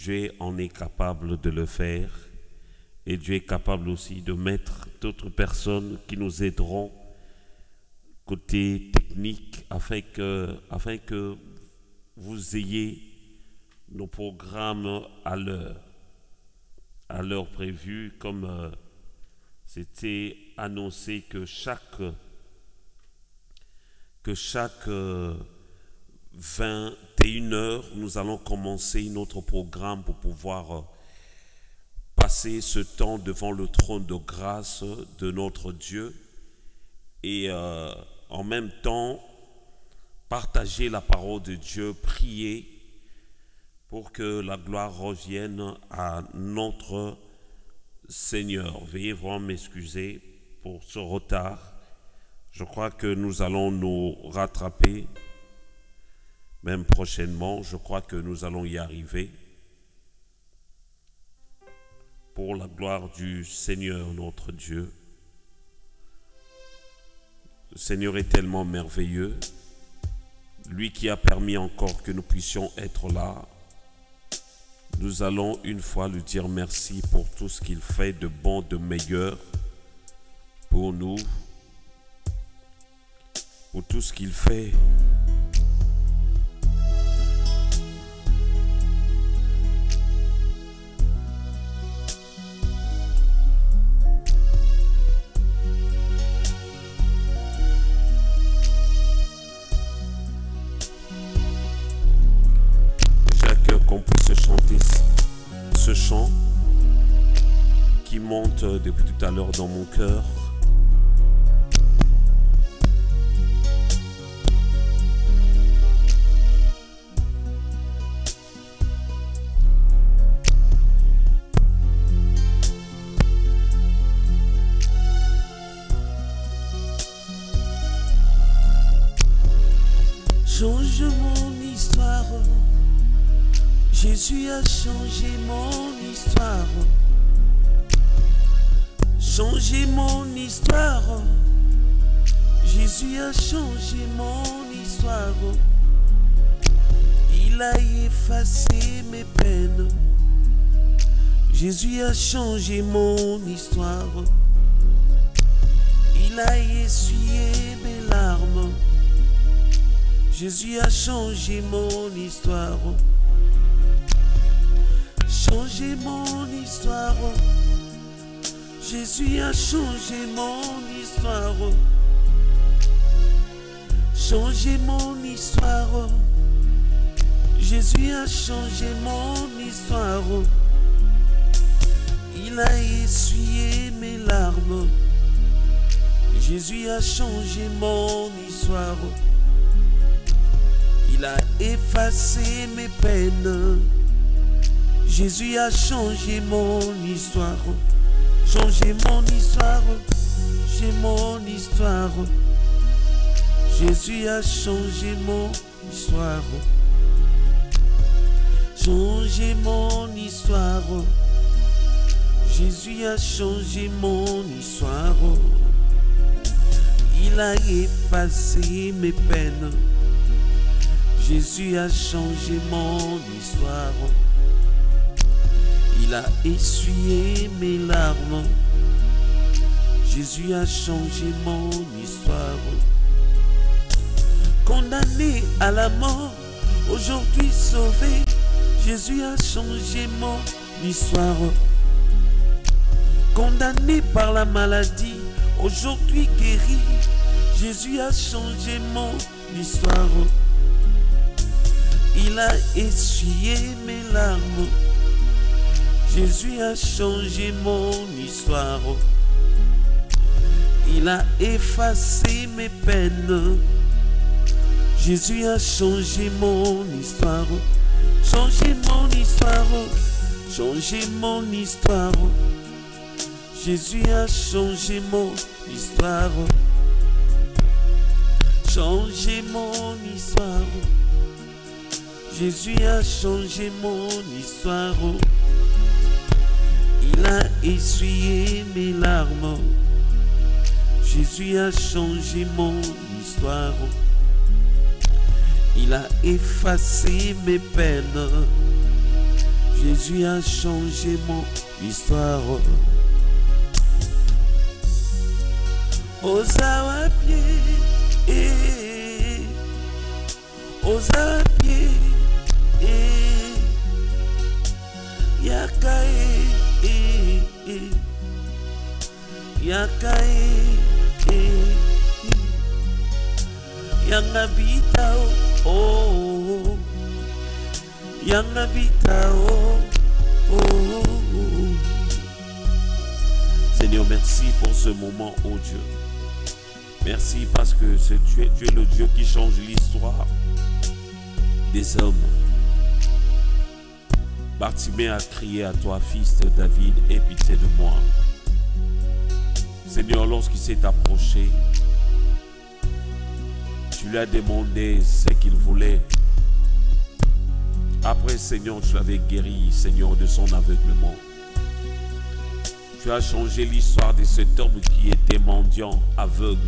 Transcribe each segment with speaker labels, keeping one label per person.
Speaker 1: Dieu en est capable de le faire. Et Dieu est capable aussi de mettre d'autres personnes qui nous aideront côté technique afin que vous ayez nos programmes à l'heure prévue, comme c'était annoncé que chaque 21 heures, nous allons commencer notre programme pour pouvoir passer ce temps devant le trône de grâce de notre Dieu et en même temps partager la parole de Dieu, prier pour que la gloire revienne à notre Seigneur. Veuillez vraiment m'excuser pour ce retard. Je crois que nous allons nous rattraper, même prochainement. Je crois que nous allons y arriver. Pour la gloire du Seigneur, notre Dieu. Le Seigneur est tellement merveilleux. Lui qui a permis encore que nous puissions être là. Nous allons une fois lui dire merci pour tout ce qu'il fait de bon, de meilleur pour nous. Pour tout ce qu'il fait. Qu'on puisse chanter ce chant qui monte depuis tout à l'heure dans mon cœur.
Speaker 2: Change mon histoire. Jésus a changé mon histoire. Changé mon histoire. Jésus a changé mon histoire. Il a effacé mes peines. Jésus a changé mon histoire. Il a essuyé mes larmes. Jésus a changé mon histoire. Changé mon histoire. Jésus a changé mon histoire. Changé mon histoire. Jésus a changé mon histoire. Il a essuyé mes larmes. Jésus a changé mon histoire. Il a effacé mes peines. Jésus a changé mon histoire. Changé mon histoire. J'ai mon histoire. Jésus a changé mon histoire. Changé mon histoire. Jésus a changé mon histoire. Il a effacé mes peines. Jésus a changé mon histoire. Il a essuyé mes larmes. Jésus a changé mon histoire. Condamné à la mort, aujourd'hui sauvé, Jésus a changé mon histoire. Condamné par la maladie, aujourd'hui guéri, Jésus a changé mon histoire. Il a essuyé mes larmes. Jésus a changé mon histoire. Il a effacé mes peines. Jésus a changé mon histoire. Changé mon histoire. Changé mon histoire. Jésus a changé mon histoire. Changé mon histoire. Jésus a changé mon histoire. Il a essuyé mes larmes. Jésus a changé mon histoire. Il a effacé mes peines. Jésus a changé mon histoire. Oza pied, oza pied, yakae, yakae, yangabita oh, yangabita oh. Seigneur, merci pour ce moment, oh Dieu. Merci parce que tu es le Dieu qui change l'histoire des hommes. Bartimée a crié à toi, fils de David, aie pitié de moi. Seigneur, lorsqu'il s'est approché, tu lui as demandé ce qu'il voulait. Après, Seigneur, tu l'avais guéri, Seigneur, de son aveuglement. Tu as changé l'histoire de cet homme qui était mendiant, aveugle.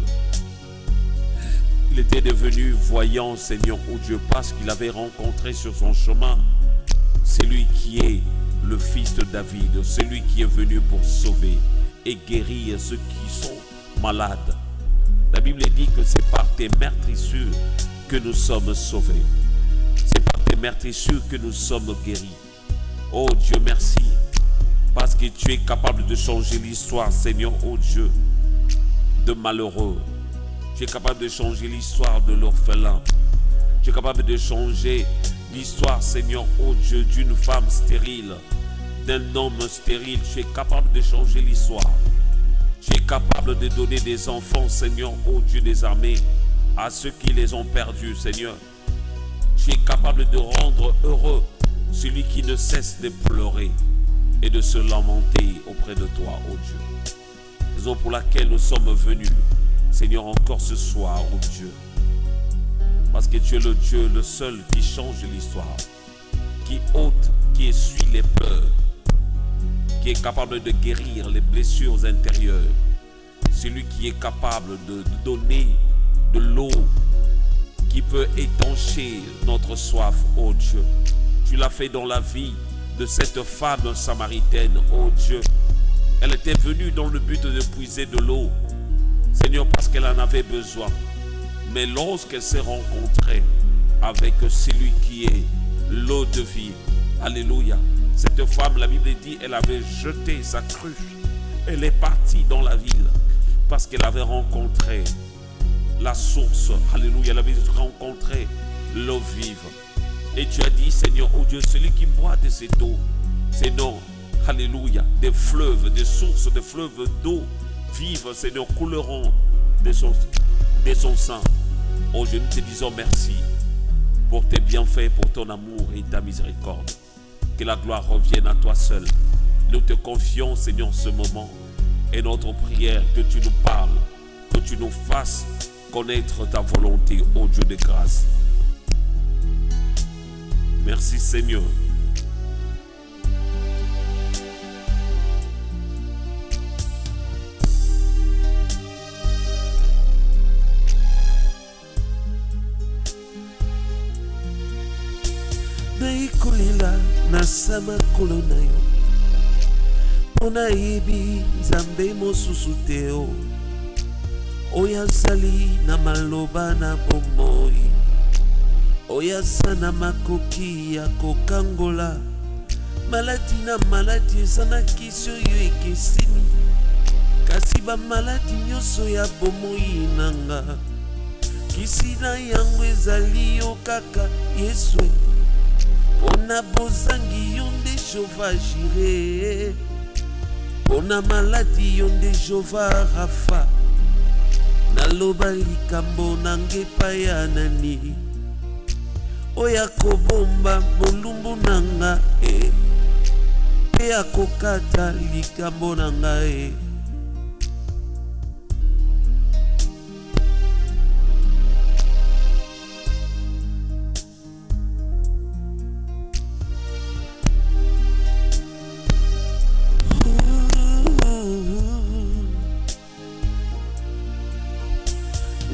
Speaker 2: Il était devenu voyant, Seigneur, oh Dieu, parce qu'il avait rencontré sur son chemin celui qui est le fils de David, celui qui est venu pour sauver et guérir ceux qui sont malades. La Bible dit que c'est par tes meurtrissures que nous sommes sauvés. C'est par tes meurtrissures que nous sommes guéris. Oh Dieu, merci. Parce que tu es capable de changer l'histoire, Seigneur, oh Dieu, de malheureux. Tu es capable de changer l'histoire de l'orphelin. Tu es capable de changer l'histoire, Seigneur, oh Dieu, d'une femme stérile, d'un homme stérile. Tu es capable de changer l'histoire. Tu es capable de donner des enfants, Seigneur, oh Dieu des armées, à ceux qui les ont perdus, Seigneur. Tu es capable de rendre heureux celui qui ne cesse de pleurer et de se lamenter auprès de toi, oh Dieu. Raison pour laquelle nous sommes venus, Seigneur, encore ce soir, oh Dieu. Parce que tu es le Dieu, le seul qui change l'histoire, qui ôte, qui essuie les pleurs, qui est capable de guérir les blessures intérieures. Celui qui est capable de donner de l'eau qui peut étancher notre soif, oh Dieu. Tu l'as fait dans la vie de cette femme samaritaine, oh Dieu. Elle était venue dans le but de puiser de l'eau, Seigneur, parce qu'elle en avait besoin. Mais lorsqu'elle s'est rencontrée avec celui qui est l'eau de vie, alléluia, cette femme, la Bible dit, elle avait jeté sa cruche. Elle est partie dans la ville parce qu'elle avait rencontré la source, alléluia, elle avait rencontré l'eau vive. Et tu as dit, Seigneur, oh Dieu, celui qui boit de cette eau, Seigneur, alléluia, des fleuves, des sources, des fleuves d'eau vive, Seigneur, couleront de son sang. Oh Dieu, nous te disons merci pour tes bienfaits, pour ton amour et ta miséricorde. Que la gloire revienne à toi seul. Nous te confions, Seigneur, ce moment. Et notre prière, que tu nous parles, que tu nous fasses connaître ta volonté, ô Dieu de grâce. Merci, Seigneur. Naikulila nasama kolona yo pona ibi zambe mosusu teo oyazali na maloba na bomoi oyazana makoki ya kokangola maladi na maladi ezana kisi oyo ekesimi kasi bamaladi nyonso ya bomoi nanga kisi na yango ezali yo kaka Yesu. Pona bozangi yonde Jehova Jireh, pona maladi yonde Jehova Rafa, naloba likambo nangepa ya nani oya kobomba molumbu nanga pe akokata likambo nanga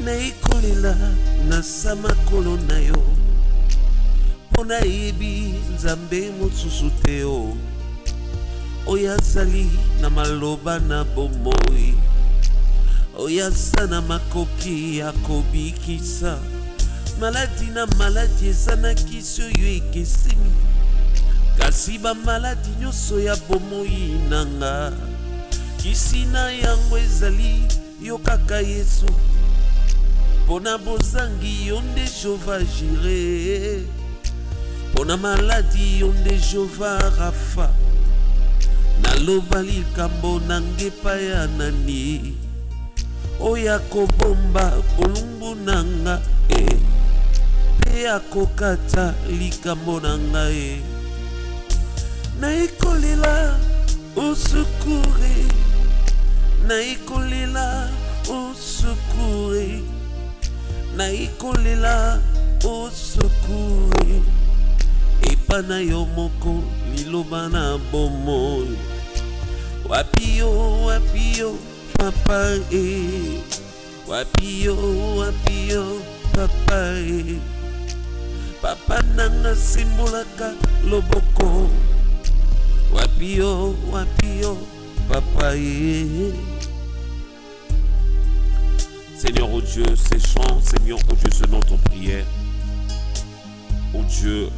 Speaker 2: Naikolila na samakolo na yo
Speaker 1: Pona ebi nzambe mosusu te o oyo azali na maloba na bomoi oyo aza na makoki ya kobikisa maladi na maladi eza na kisi oyo ekeseni kasi bamaladi nyonso ya bomoi nanga kisi na yango ezali yo kaka Yesu pona bozangi yo nde Jehova Jireh pona maladi yo nde Jehova Rafa naloba likambo nange epai ya nani oyo akobomba bolumbu nanga mpe akokata likambo nanga naikolela osukure naikolela osukure naikolela osukure epa na yo moko liloba na bomoi wapi yo papa wapi yo papa papa nanga simbolaka loboko wapi yo papa Seigneur, oh Dieu, ces chants, Seigneur, oh Dieu, c'est notre prière. Oh Dieu,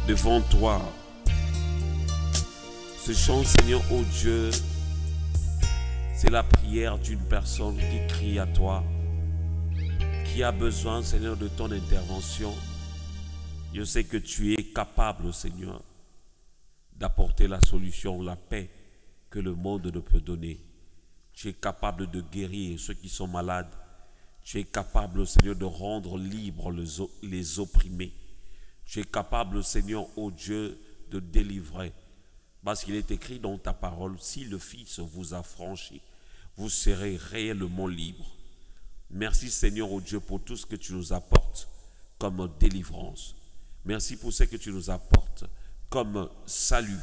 Speaker 1: devant toi, ce chant, Seigneur, oh Dieu, c'est la prière d'une personne qui crie à toi, qui a besoin, Seigneur, de ton intervention. Je sais que tu es capable, Seigneur, d'apporter la solution, la paix que le monde ne peut donner. Tu es capable de guérir ceux qui sont malades. Tu es capable, Seigneur, de rendre libres les opprimés. Tu es capable, Seigneur, ô Dieu, de délivrer. Parce qu'il est écrit dans ta parole, si le Fils vous a franchi, vous serez réellement libres. Merci, Seigneur, ô Dieu, pour tout ce que tu nous apportes comme délivrance. Merci pour ce que tu nous apportes comme salut.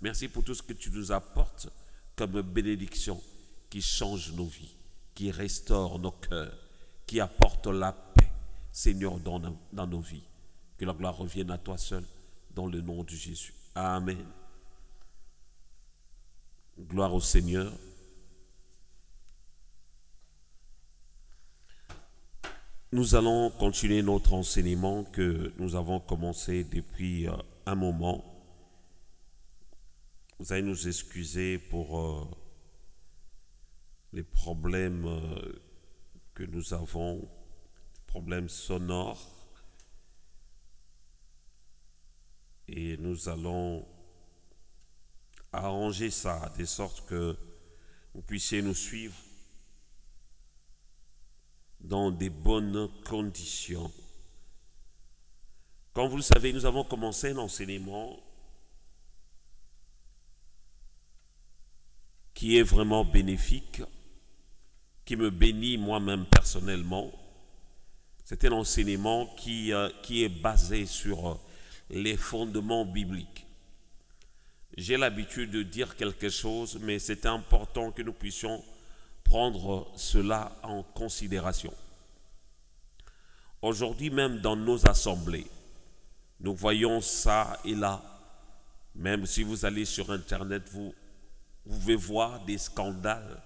Speaker 1: Merci pour tout ce que tu nous apportes comme bénédiction qui change nos vies, qui restaure nos cœurs, qui apporte la paix, Seigneur, dans nos vies. Que la gloire revienne à toi seul, dans le nom de Jésus. Amen. Gloire au Seigneur. Nous allons continuer notre enseignement que nous avons commencé depuis un moment. Vous allez nous excuser pour les problèmes que nous avons, problèmes sonores. Et nous allons arranger ça de sorte que vous puissiez nous suivre dans des bonnes conditions. Comme vous le savez, nous avons commencé un enseignement qui est vraiment bénéfique, qui me bénit moi-même personnellement. C'est un enseignement qui est basé sur les fondements bibliques. J'ai l'habitude de dire quelque chose, mais c'est important que nous puissions prendre cela en considération. Aujourd'hui même dans nos assemblées, nous voyons ça et là. Même si vous allez sur Internet, vous pouvez voir des scandales,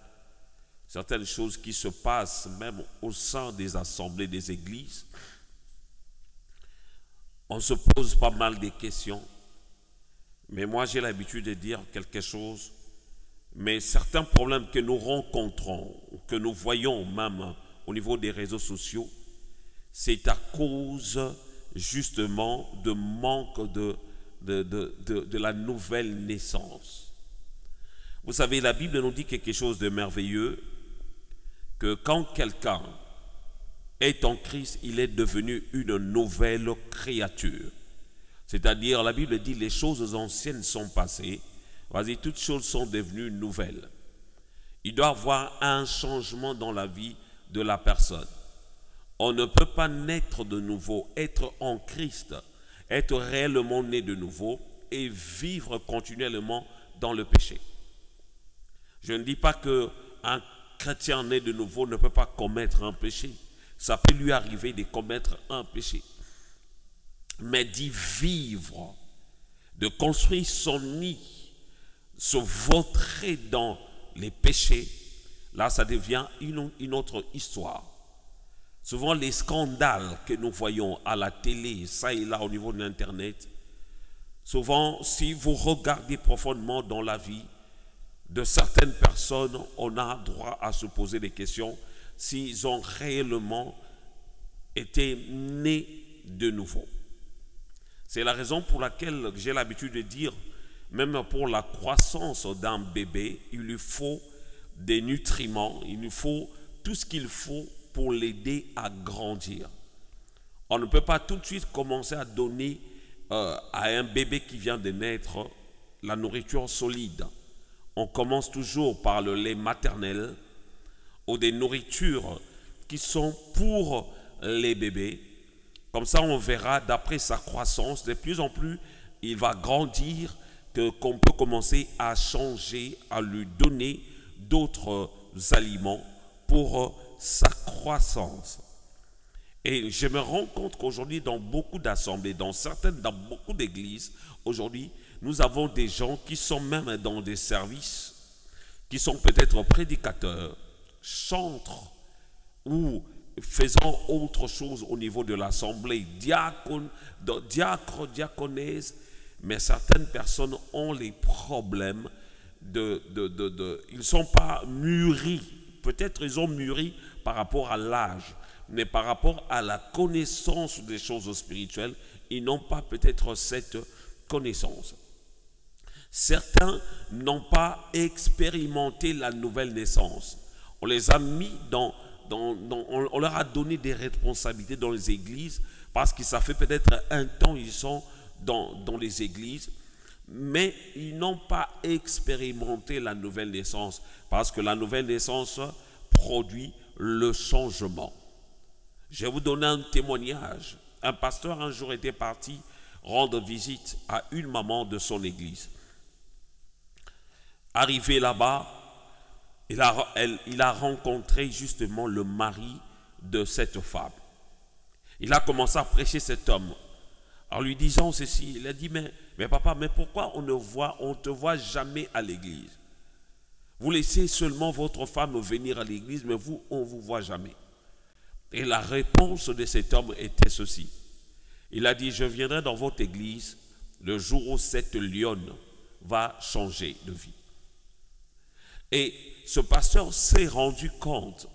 Speaker 1: certaines choses qui se passent même au sein des assemblées des églises. On se pose pas mal de questions, mais moi j'ai l'habitude de dire quelque chose. Mais certains problèmes que nous rencontrons, que nous voyons même au niveau des réseaux sociaux, c'est à cause justement de manque de la nouvelle naissance. Vous savez, la Bible nous dit quelque chose de merveilleux, que quand quelqu'un est en Christ, il est devenu une nouvelle créature. C'est-à-dire, la Bible dit, les choses anciennes sont passées, vas-y, toutes choses sont devenues nouvelles. Il doit y avoir un changement dans la vie de la personne. On ne peut pas naître de nouveau, être en Christ, être réellement né de nouveau et vivre continuellement dans le péché. Je ne dis pas qu'un chrétien né de nouveau ne peut pas commettre un péché. Ça peut lui arriver de commettre un péché. mais d'y vivre, de construire son nid, se vautrer dans les péchés, là ça devient une autre histoire. Souvent les scandales que nous voyons à la télé, ça et là au niveau de l'internet, souvent si vous regardez profondément dans la vie de certaines personnes, on a droit à se poser des questions s'ils ont réellement été nés de nouveau. C'est la raison pour laquelle j'ai l'habitude de dire, même pour la croissance d'un bébé, il lui faut des nutriments, il lui faut tout ce qu'il faut pour l'aider à grandir. On ne peut pas tout de suite commencer à donner à un bébé qui vient de naître la nourriture solide. On commence toujours par le lait maternel ou des nourritures qui sont pour les bébés. Comme ça, on verra d'après sa croissance, de plus en plus, il va grandir, qu'on peut commencer à changer, à lui donner d'autres aliments pour sa croissance. Et je me rends compte qu'aujourd'hui, dans beaucoup d'assemblées, dans beaucoup d'églises, aujourd'hui, nous avons des gens qui sont même dans des services, qui sont peut-être prédicateurs, chantres ou faisant autre chose au niveau de l'assemblée, diacres, diaconaises, mais certaines personnes ont les problèmes ils ne sont pas mûris. Peut-être ils ont mûri par rapport à l'âge, mais par rapport à la connaissance des choses spirituelles, ils n'ont pas peut-être cette connaissance. Certains n'ont pas expérimenté la nouvelle naissance. On les a mis on leur a donné des responsabilités dans les églises parce que ça fait peut-être un temps ils sont dans les églises, mais ils n'ont pas expérimenté la nouvelle naissance parce que la nouvelle naissance produit le changement. Je vais vous donner un témoignage. Un pasteur un jour était parti rendre visite à une maman de son église. Arrivé là-bas, il a rencontré justement le mari de cette femme. Il a commencé à prêcher cet homme. En lui disant ceci, il a dit, mais papa, mais pourquoi on ne te voit jamais à l'église? Vous laissez seulement votre femme venir à l'église, mais vous, on ne vous voit jamais. Et la réponse de cet homme était ceci. Il a dit, je viendrai dans votre église le jour où cette lionne va changer de vie. Et ce pasteur s'est rendu compte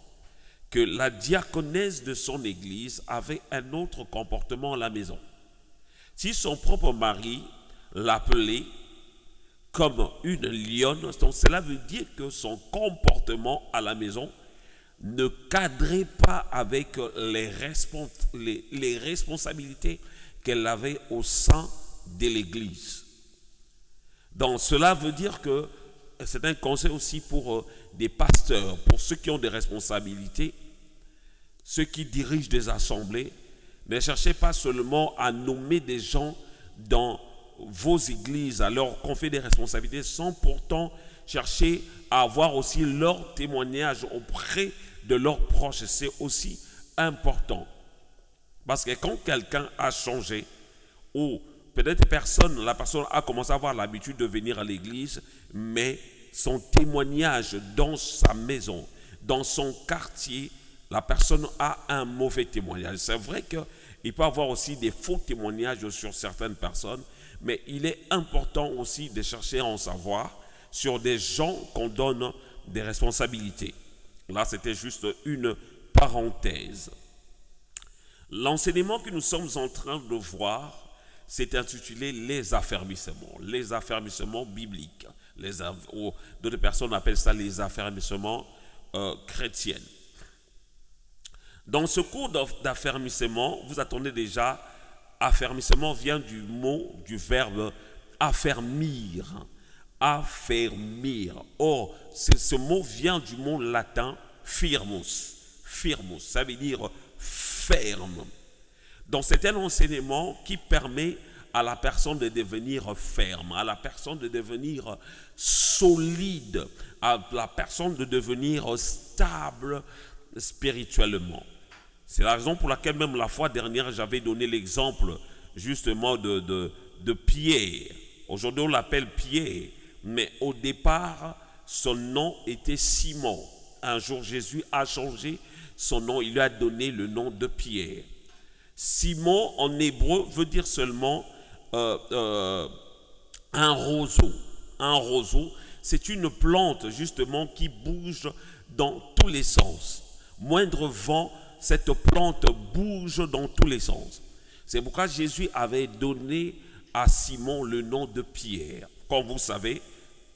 Speaker 1: que la diaconesse de son église avait un autre comportement à la maison. Si son propre mari l'appelait comme une lionne, donc cela veut dire que son comportement à la maison ne cadrait pas avec les responsabilités qu'elle avait au sein de l'église. Donc cela veut dire que c'est un conseil aussi pour des pasteurs, pour ceux qui ont des responsabilités, ceux qui dirigent des assemblées. Ne cherchez pas seulement à nommer des gens dans vos églises, à leur confier des responsabilités, sans pourtant chercher à avoir aussi leur témoignage auprès de leurs proches. C'est aussi important. Parce que quand quelqu'un a changé, ou peut-être la personne a commencé à avoir l'habitude de venir à l'église, mais son témoignage dans sa maison, dans son quartier, la personne a un mauvais témoignage. C'est vrai qu'il peut y avoir aussi des faux témoignages sur certaines personnes, mais il est important aussi de chercher à en savoir sur des gens qu'on donne des responsabilités. Là, c'était juste une parenthèse. L'enseignement que nous sommes en train de voir, c'est intitulé les affermissements bibliques. D'autres personnes appellent ça les affermissements chrétiens. Dans ce cours d'affermissement, vous attendez déjà, affermissement vient du verbe affermir. Affermir. Or, ce mot vient du mot latin firmus. Firmus, ça veut dire ferme. Donc c'est un enseignement qui permet à la personne de devenir ferme, à la personne de devenir solide, à la personne de devenir stable spirituellement. C'est la raison pour laquelle même la fois dernière, j'avais donné l'exemple justement de Pierre. Aujourd'hui, on l'appelle Pierre, mais au départ, son nom était Simon. Un jour, Jésus a changé son nom, il lui a donné le nom de Pierre. Simon, en hébreu, veut dire seulement un roseau. Un roseau, c'est une plante justement qui bouge dans tous les sens. Moindre vent, cette plante bouge dans tous les sens. C'est pourquoi Jésus avait donné à Simon le nom de Pierre. Comme vous savez,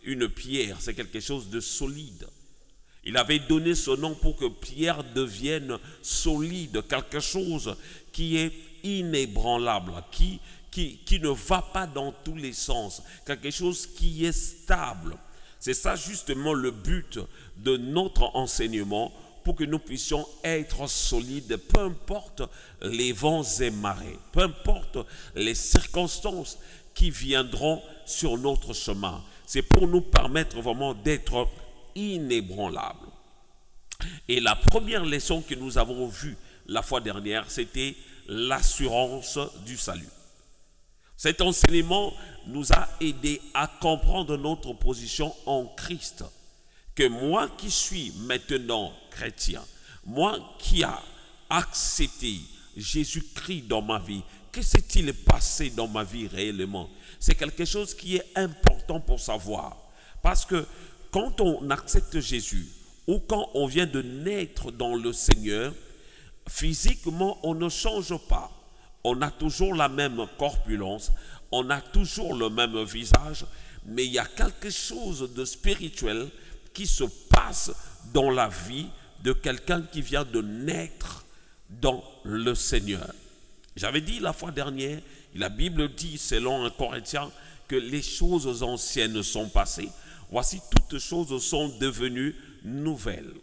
Speaker 1: une pierre, c'est quelque chose de solide. Il avait donné ce nom pour que Pierre devienne solide, quelque chose qui est inébranlable, qui ne va pas dans tous les sens, quelque chose qui est stable. C'est ça justement le but de notre enseignement, pour que nous puissions être solides, peu importe les vents et marées, peu importe les circonstances qui viendront sur notre chemin. C'est pour nous permettre vraiment d'être inébranlables. Et la première leçon que nous avons vue la fois dernière, c'était l'assurance du salut. Cet enseignement nous a aidé à comprendre notre position en Christ. Que moi qui suis maintenant chrétien, moi qui a accepté Jésus-Christ dans ma vie, que s'est-il passé dans ma vie réellement? C'est quelque chose qui est important pour savoir. Parce que quand on accepte Jésus, ou quand on vient de naître dans le Seigneur, physiquement on ne change pas. On a toujours la même corpulence, on a toujours le même visage, mais il y a quelque chose de spirituel qui se passe dans la vie de quelqu'un qui vient de naître dans le Seigneur. J'avais dit la fois dernière, la Bible dit, selon 1 Corinthiens, que les choses anciennes sont passées. Voici, toutes choses sont devenues nouvelles.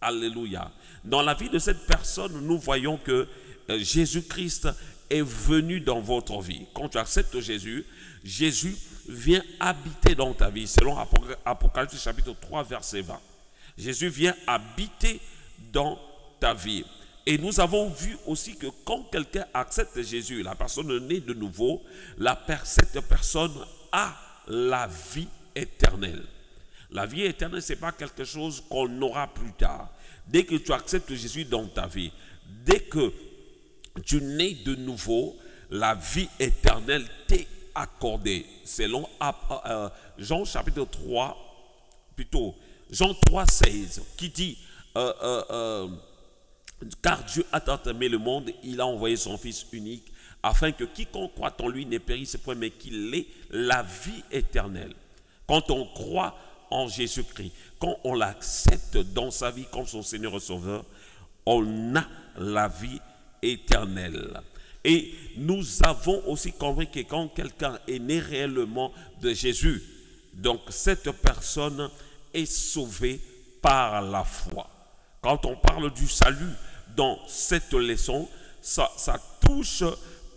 Speaker 1: Alléluia. Dans la vie de cette personne, nous voyons que Jésus-Christ est venu dans votre vie. Quand tu acceptes Jésus, Jésus vient habiter dans ta vie, selon Apocalypse chapitre 3, verset 20. Jésus vient habiter dans ta vie. Et nous avons vu aussi que quand quelqu'un accepte Jésus, la personne naît de nouveau, cette personne a la vie éternelle. La vie éternelle, ce n'est pas quelque chose qu'on aura plus tard. Dès que tu acceptes Jésus dans ta vie, dès que tu nais de nouveau, la vie éternelle t'est accordée. Selon Jean chapitre 3, plutôt Jean 3, 16, qui dit car Dieu a tant aimé le monde, il a envoyé son Fils unique, afin que quiconque croit en lui ne périsse point, mais qu'il ait la vie éternelle. Quand on croit en Jésus-Christ, quand on l'accepte dans sa vie comme son Seigneur et Sauveur, on a la vie éternelle. Et nous avons aussi compris que quand quelqu'un est né réellement de Jésus, donc cette personne est sauvée par la foi. Quand on parle du salut dans cette leçon, ça touche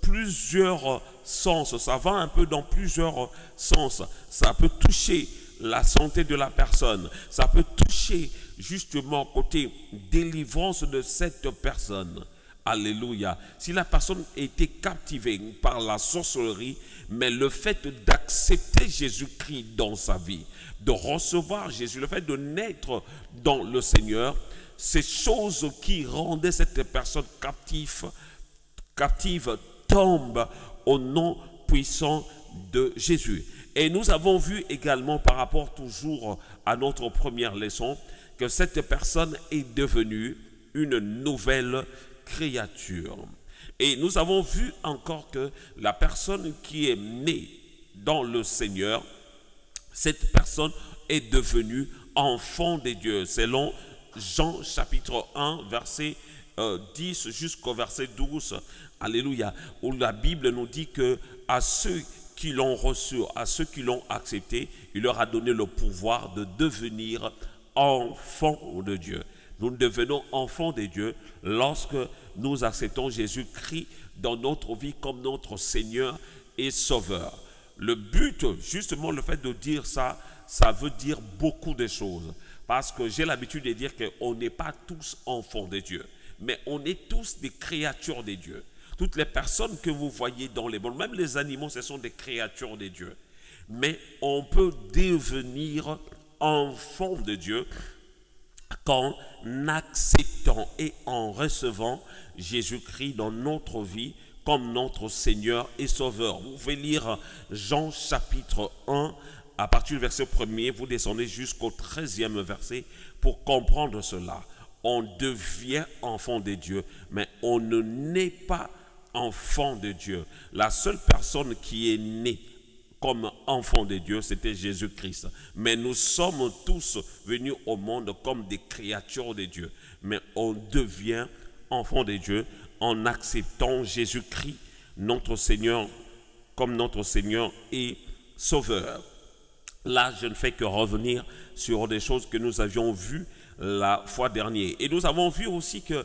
Speaker 1: plusieurs sens, ça va un peu dans plusieurs sens. Ça peut toucher la santé de la personne, ça peut toucher justement côté délivrance de cette personne. Alléluia. Si la personne était captivée par la sorcellerie, mais le fait d'accepter Jésus-Christ dans sa vie, de recevoir Jésus, le fait de naître dans le Seigneur, ces choses qui rendaient cette personne captive tombent au nom puissant de Jésus. Et nous avons vu également par rapport toujours à notre première leçon que cette personne est devenue une nouvelle créature. Et nous avons vu encore que la personne qui est née dans le Seigneur, cette personne est devenue enfant de Dieu, selon Jean chapitre 1, verset 10 jusqu'au verset 12. Alléluia. Où la Bible nous dit que à ceux qui l'ont reçu, à ceux qui l'ont accepté, il leur a donné le pouvoir de devenir enfants de Dieu. Nous devenons enfants de Dieu lorsque nous acceptons Jésus-Christ dans notre vie comme notre Seigneur et Sauveur. Le but, justement, le fait de dire ça, ça veut dire beaucoup de choses. Parce que j'ai l'habitude de dire qu'on n'est pas tous enfants de Dieu, mais on est tous des créatures de Dieu. Toutes les personnes que vous voyez dans les mondes, même les animaux, ce sont des créatures de Dieu. Mais on peut devenir enfant de Dieu qu'en acceptant et en recevant Jésus-Christ dans notre vie comme notre Seigneur et Sauveur. Vous pouvez lire Jean chapitre 1, à partir du verset 1er, vous descendez jusqu'au 13e verset pour comprendre cela. On devient enfant de Dieu, mais on ne naît pas enfant de Dieu. La seule personne qui est née comme enfant de Dieu, c'était Jésus-Christ. Mais nous sommes tous venus au monde comme des créatures de Dieu. Mais on devient enfant de Dieu en acceptant Jésus-Christ, notre Seigneur, comme notre Seigneur et Sauveur. Là, je ne fais que revenir sur des choses que nous avions vues la fois dernière. Et nous avons vu aussi que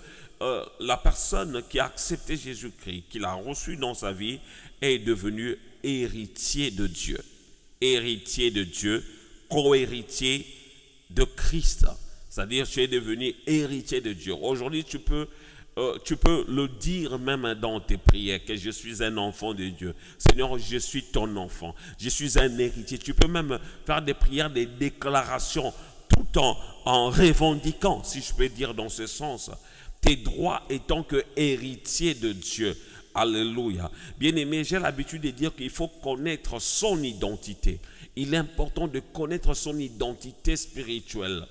Speaker 1: la personne qui a accepté Jésus-Christ, qui l'a reçu dans sa vie, est devenue héritier de Dieu. Héritier de Dieu, co-héritier de Christ. C'est-à-dire, tu es devenu héritier de Dieu. Aujourd'hui, tu peux le dire même dans tes prières, que je suis un enfant de Dieu. Seigneur, je suis ton enfant. Je suis un héritier. Tu peux même faire des prières, des déclarations, tout en revendiquant, si je peux dire dans ce sens, tes droits étant que héritier de Dieu. Alléluia. Bien-aimé, j'ai l'habitude de dire qu'il faut connaître son identité. Il est important de connaître son identité spirituelle.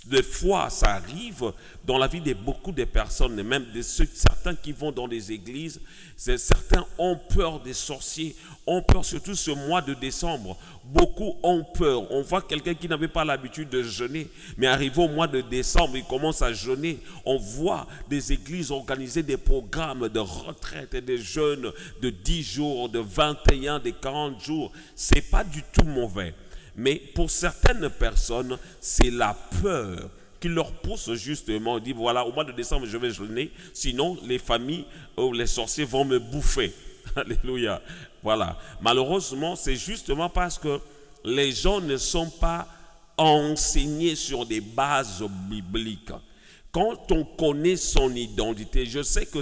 Speaker 1: Des fois, ça arrive dans la vie de beaucoup de personnes, et même de certains qui vont dans les églises. Certains ont peur des sorciers, ont peur surtout ce mois de décembre. Beaucoup ont peur. On voit quelqu'un qui n'avait pas l'habitude de jeûner, mais arrivé au mois de décembre, il commence à jeûner. On voit des églises organiser des programmes de retraite et des jeûnes de 10 jours, de 21, de 40 jours. Ce n'est pas du tout mauvais. Mais pour certaines personnes, c'est la peur qui leur pousse justement. On dit voilà, au mois de décembre, je vais jeûner, sinon les familles ou les sorciers vont me bouffer. Alléluia. Voilà. Malheureusement, c'est justement parce que les gens ne sont pas enseignés sur des bases bibliques. Quand on connaît son identité, je sais que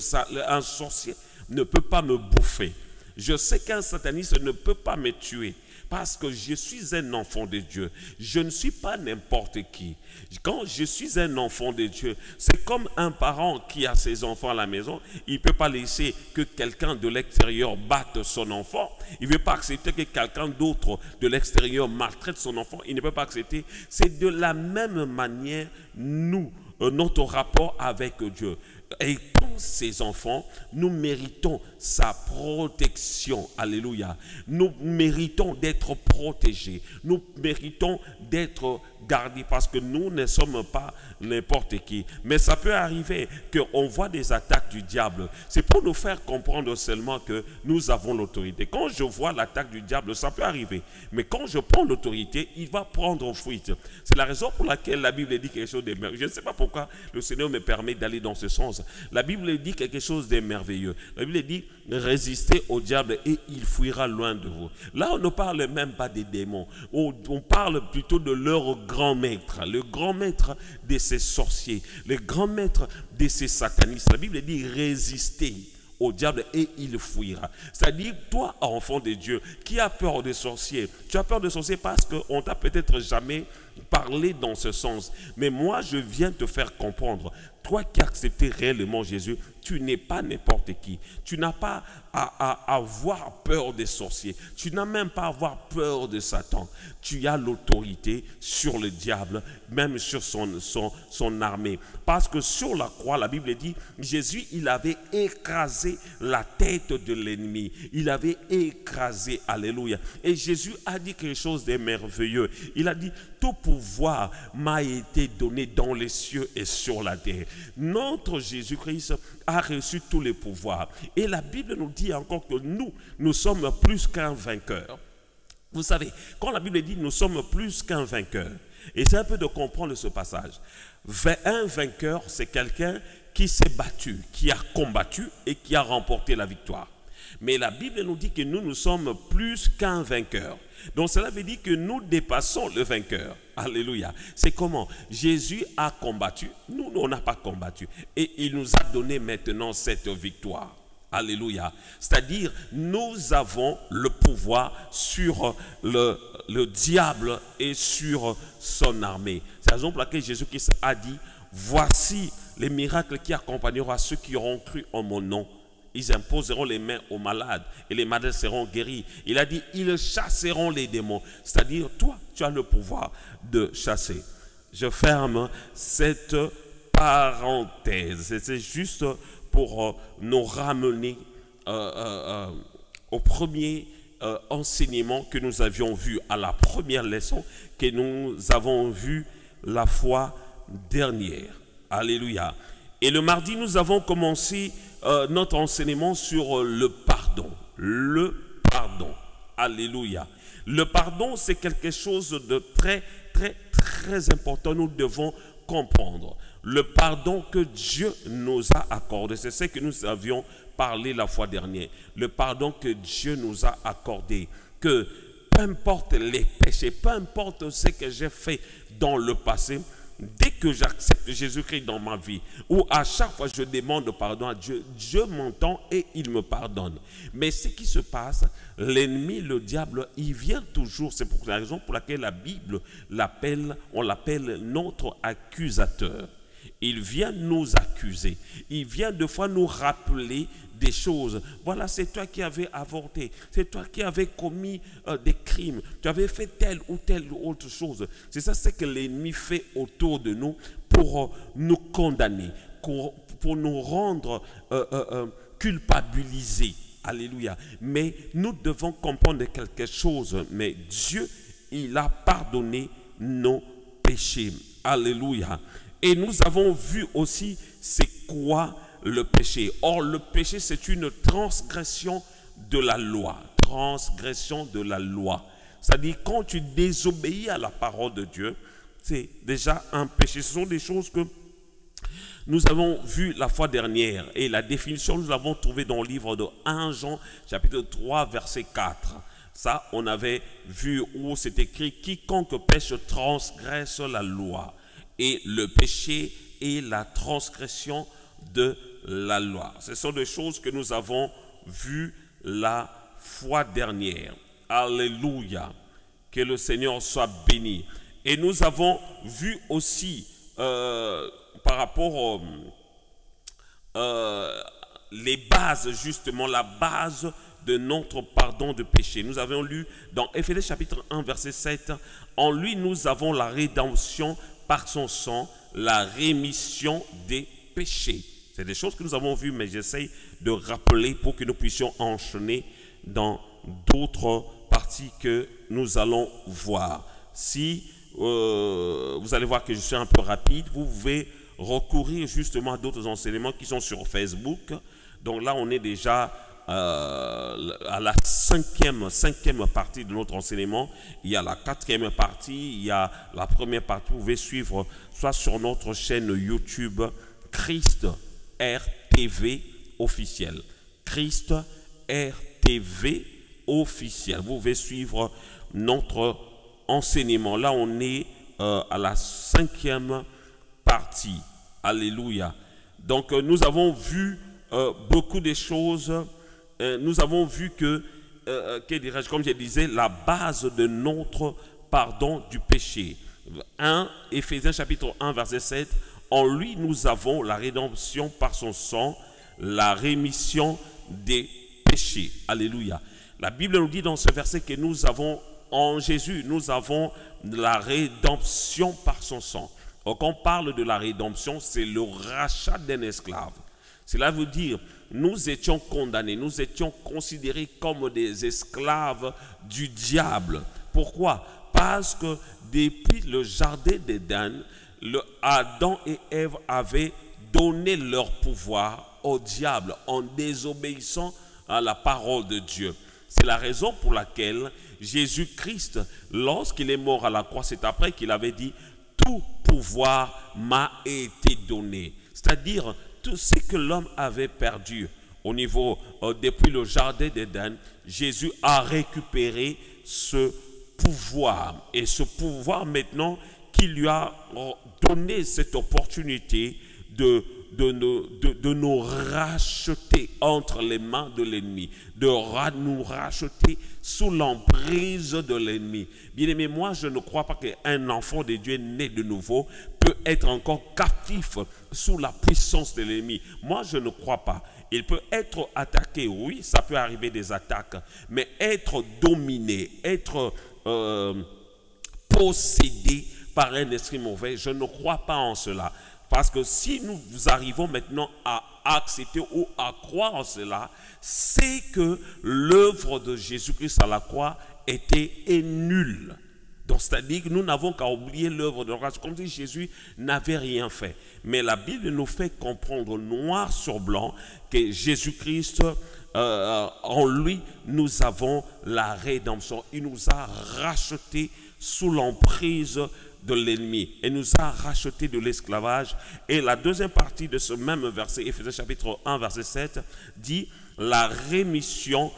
Speaker 1: un sorcier ne peut pas me bouffer. Je sais qu'un sataniste ne peut pas me tuer. Parce que je suis un enfant de Dieu. Je ne suis pas n'importe qui. Quand je suis un enfant de Dieu, c'est comme un parent qui a ses enfants à la maison. Il ne peut pas laisser que quelqu'un de l'extérieur batte son enfant. Il ne veut pas accepter que quelqu'un d'autre de l'extérieur maltraite son enfant. Il ne peut pas accepter. C'est de la même manière, notre rapport avec Dieu. Et comme ses enfants, nous méritons sa protection. Alléluia. Nous méritons d'être protégés. Nous méritons d'être gardés parce que nous ne sommes pas n'importe qui. Mais ça peut arriver qu'on voit des attaques du diable. C'est pour nous faire comprendre seulement que nous avons l'autorité. Quand je vois l'attaque du diable, ça peut arriver. Mais quand je prends l'autorité, il va prendre fuite. C'est la raison pour laquelle la Bible dit quelque chose de merveilleux. Je ne sais pas pourquoi le Seigneur me permet d'aller dans ce sens. La Bible dit quelque chose de merveilleux. La Bible dit résistez au diable et il fuira loin de vous. Là, on ne parle même pas des démons. On parle plutôt de leur grand maître, le grand maître de ces sorciers, le grand maître de ces satanistes. La Bible dit résistez au diable et il fuira. C'est-à-dire, toi, enfant de Dieu, qui a peur des sorciers, tu as peur des sorciers parce qu'on t'a peut-être jamais parlé dans ce sens. Mais moi, je viens te faire comprendre. Toi qui as accepté réellement Jésus, tu n'es pas n'importe qui. Tu n'as pas à avoir peur des sorciers. Tu n'as même pas à avoir peur de Satan. Tu as l'autorité sur le diable, même sur son armée. Parce que sur la croix, la Bible dit, Jésus, il avait écrasé la tête de l'ennemi. Il avait écrasé, alléluia. Et Jésus a dit quelque chose de merveilleux. Il a dit, tout pouvoir m'a été donné dans les cieux et sur la terre. Notre Jésus-Christ a reçu tous les pouvoirs. Et la Bible nous dit encore que nous sommes plus qu'un vainqueur. Vous savez, quand la Bible dit nous sommes plus qu'un vainqueur, et c'est un peu de comprendre ce passage. Un vainqueur, c'est quelqu'un qui s'est battu, qui a combattu et qui a remporté la victoire. Mais la Bible nous dit que nous sommes plus qu'un vainqueur. Donc cela veut dire que nous dépassons le vainqueur. Alléluia. C'est comment? Jésus a combattu, nous on n'a pas combattu. Et il nous a donné maintenant cette victoire. Alléluia. C'est-à-dire, nous avons le pouvoir sur le diable et sur son armée. C'est la raison pour laquelle Jésus-Christ a dit, voici les miracles qui accompagneront ceux qui auront cru en mon nom. Ils imposeront les mains aux malades et les malades seront guéris. Il a dit, ils chasseront les démons. C'est-à-dire, toi, tu as le pouvoir de chasser. Je ferme cette parenthèse. C'est juste pour nous ramener au premier enseignement que nous avions vu, à la première leçon que nous avons vue la fois dernière. Alléluia. Et le mardi, nous avons commencé notre enseignement sur le pardon. Le pardon. Alléluia. Le pardon, c'est quelque chose de très, très, très important. Nous devons comprendre. Le pardon que Dieu nous a accordé, c'est ce que nous avions parlé la fois dernière. Le pardon que Dieu nous a accordé. Que peu importe les péchés, peu importe ce que j'ai fait dans le passé, dès que j'accepte Jésus-Christ dans ma vie, ou à chaque fois je demande pardon à Dieu, Dieu m'entend et il me pardonne. Mais ce qui se passe, l'ennemi, le diable, il vient toujours. C'est pour la raison pour laquelle la Bible on l'appelle notre accusateur. Il vient nous accuser. Il vient de fois nous rappeler des choses. Voilà, c'est toi qui avais avorté. C'est toi qui avais commis des crimes. Tu avais fait telle ou telle autre chose. C'est ça ce que l'ennemi fait autour de nous pour nous condamner, pour nous rendre culpabilisés. Alléluia. Mais nous devons comprendre quelque chose. Mais Dieu, il a pardonné nos péchés. Alléluia. Et nous avons vu aussi c'est quoi le péché. Or, le péché, c'est une transgression de la loi. Transgression de la loi. C'est-à-dire, quand tu désobéis à la parole de Dieu, c'est déjà un péché. Ce sont des choses que nous avons vues la fois dernière. Et la définition, nous l'avons trouvée dans le livre de 1 Jean, chapitre 3, verset 4. Ça, on avait vu où c'est écrit « Quiconque pêche transgresse la loi ». Et le péché est la transgression de la loi. Ce sont des choses que nous avons vues la fois dernière. Alléluia. Que le Seigneur soit béni. Et nous avons vu aussi par rapport les bases, justement, la base de notre pardon de péché. Nous avons lu dans Éphésiens chapitre 1, verset 7, « En lui, nous avons la rédemption par son sang, la rémission des péchés. » C'est des choses que nous avons vues, mais j'essaie de rappeler pour que nous puissions enchaîner dans d'autres parties que nous allons voir. Si vous allez voir que je suis un peu rapide, vous pouvez recourir justement à d'autres enseignements qui sont sur Facebook. Donc là, on est déjà à la cinquième partie de notre enseignement. Il y a la quatrième partie, il y a la première partie. Vous pouvez suivre soit sur notre chaîne YouTube Christ RTV officiel. Christ RTV officiel. Vous pouvez suivre notre enseignement. Là, on est à la cinquième partie. Alléluia. Donc, nous avons vu beaucoup de choses. Nous avons vu que dirais-je, comme je disais, la base de notre pardon du péché. 1 Éphésiens chapitre 1, verset 7. En lui, nous avons la rédemption par son sang, la rémission des péchés. Alléluia. La Bible nous dit dans ce verset que nous avons, en Jésus, nous avons la rédemption par son sang. Quand on parle de la rédemption, c'est le rachat d'un esclave. Cela veut dire, nous étions condamnés, nous étions considérés comme des esclaves du diable. Pourquoi? Parce que depuis le jardin d'Éden, Adam et Ève avaient donné leur pouvoir au diable en désobéissant à la parole de Dieu. C'est la raison pour laquelle Jésus-Christ, lorsqu'il est mort à la croix, c'est après qu'il avait dit « Tout pouvoir m'a été donné ». C'est-à-dire, tout ce que l'homme avait perdu au niveau, depuis le jardin d'Éden, Jésus a récupéré ce pouvoir. Et ce pouvoir maintenant qui lui a donné cette opportunité de de nous racheter entre les mains de l'ennemi, de nous racheter sous l'emprise de l'ennemi. Bien-aimé, moi je ne crois pas qu'un enfant de Dieu né de nouveau peut être encore captif sous la puissance de l'ennemi. Moi je ne crois pas. Il peut être attaqué, oui, ça peut arriver des attaques, mais être dominé, être possédé par un esprit mauvais, je ne crois pas en cela. Parce que si nous arrivons maintenant à accepter ou à croire en cela, c'est que l'œuvre de Jésus-Christ à la croix était nulle. Donc c'est-à-dire que nous n'avons qu'à oublier l'œuvre de la grâce, comme si Jésus n'avait rien fait. Mais la Bible nous fait comprendre noir sur blanc que Jésus-Christ, en lui, nous avons la rédemption. Il nous a rachetés sous l'emprise de l'ennemi et nous a rachetés de l'esclavage. Et la deuxième partie de ce même verset, Éphésiens chapitre 1, verset 7, dit la rémission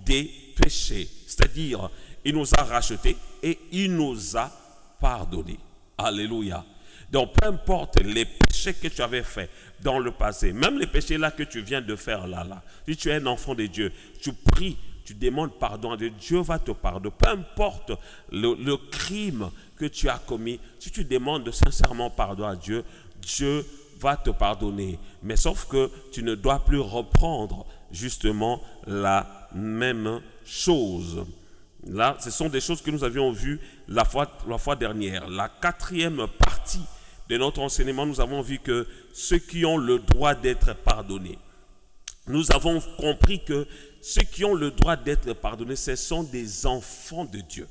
Speaker 1: des péchés. C'est-à-dire, il nous a rachetés et il nous a pardonnés. Alléluia. Donc, peu importe les péchés que tu avais faits dans le passé, même les péchés là que tu viens de faire là, si tu es un enfant de Dieu, tu pries, tu demandes pardon à Dieu, Dieu va te pardonner. Peu importe le crime que tu as commis, si tu demandes sincèrement pardon à Dieu, Dieu va te pardonner. Mais sauf que tu ne dois plus reprendre justement la même chose. Là, ce sont des choses que nous avions vues la fois dernière. La quatrième partie de notre enseignement, nous avons vu que ceux qui ont le droit d'être pardonnés, nous avons compris que ceux qui ont le droit d'être pardonnés, ce sont des enfants de Dieu.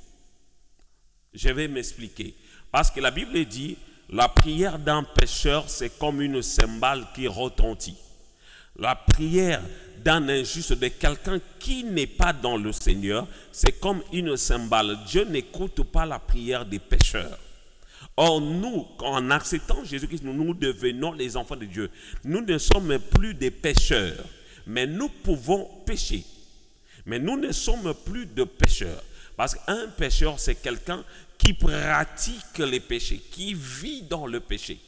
Speaker 1: Je vais m'expliquer. Parce que la Bible dit, la prière d'un pécheur, c'est comme une cymbale qui retentit. La prière d'un injuste, de quelqu'un qui n'est pas dans le Seigneur, c'est comme une cymbale. Dieu n'écoute pas la prière des pécheurs. Or, nous, en acceptant Jésus-Christ, nous devenons les enfants de Dieu. Nous ne sommes plus des pécheurs, mais nous pouvons pécher. Mais nous ne sommes plus de pécheurs. Parce qu'un pécheur, c'est quelqu'un qui pratique les péchés, qui vit dans le péché.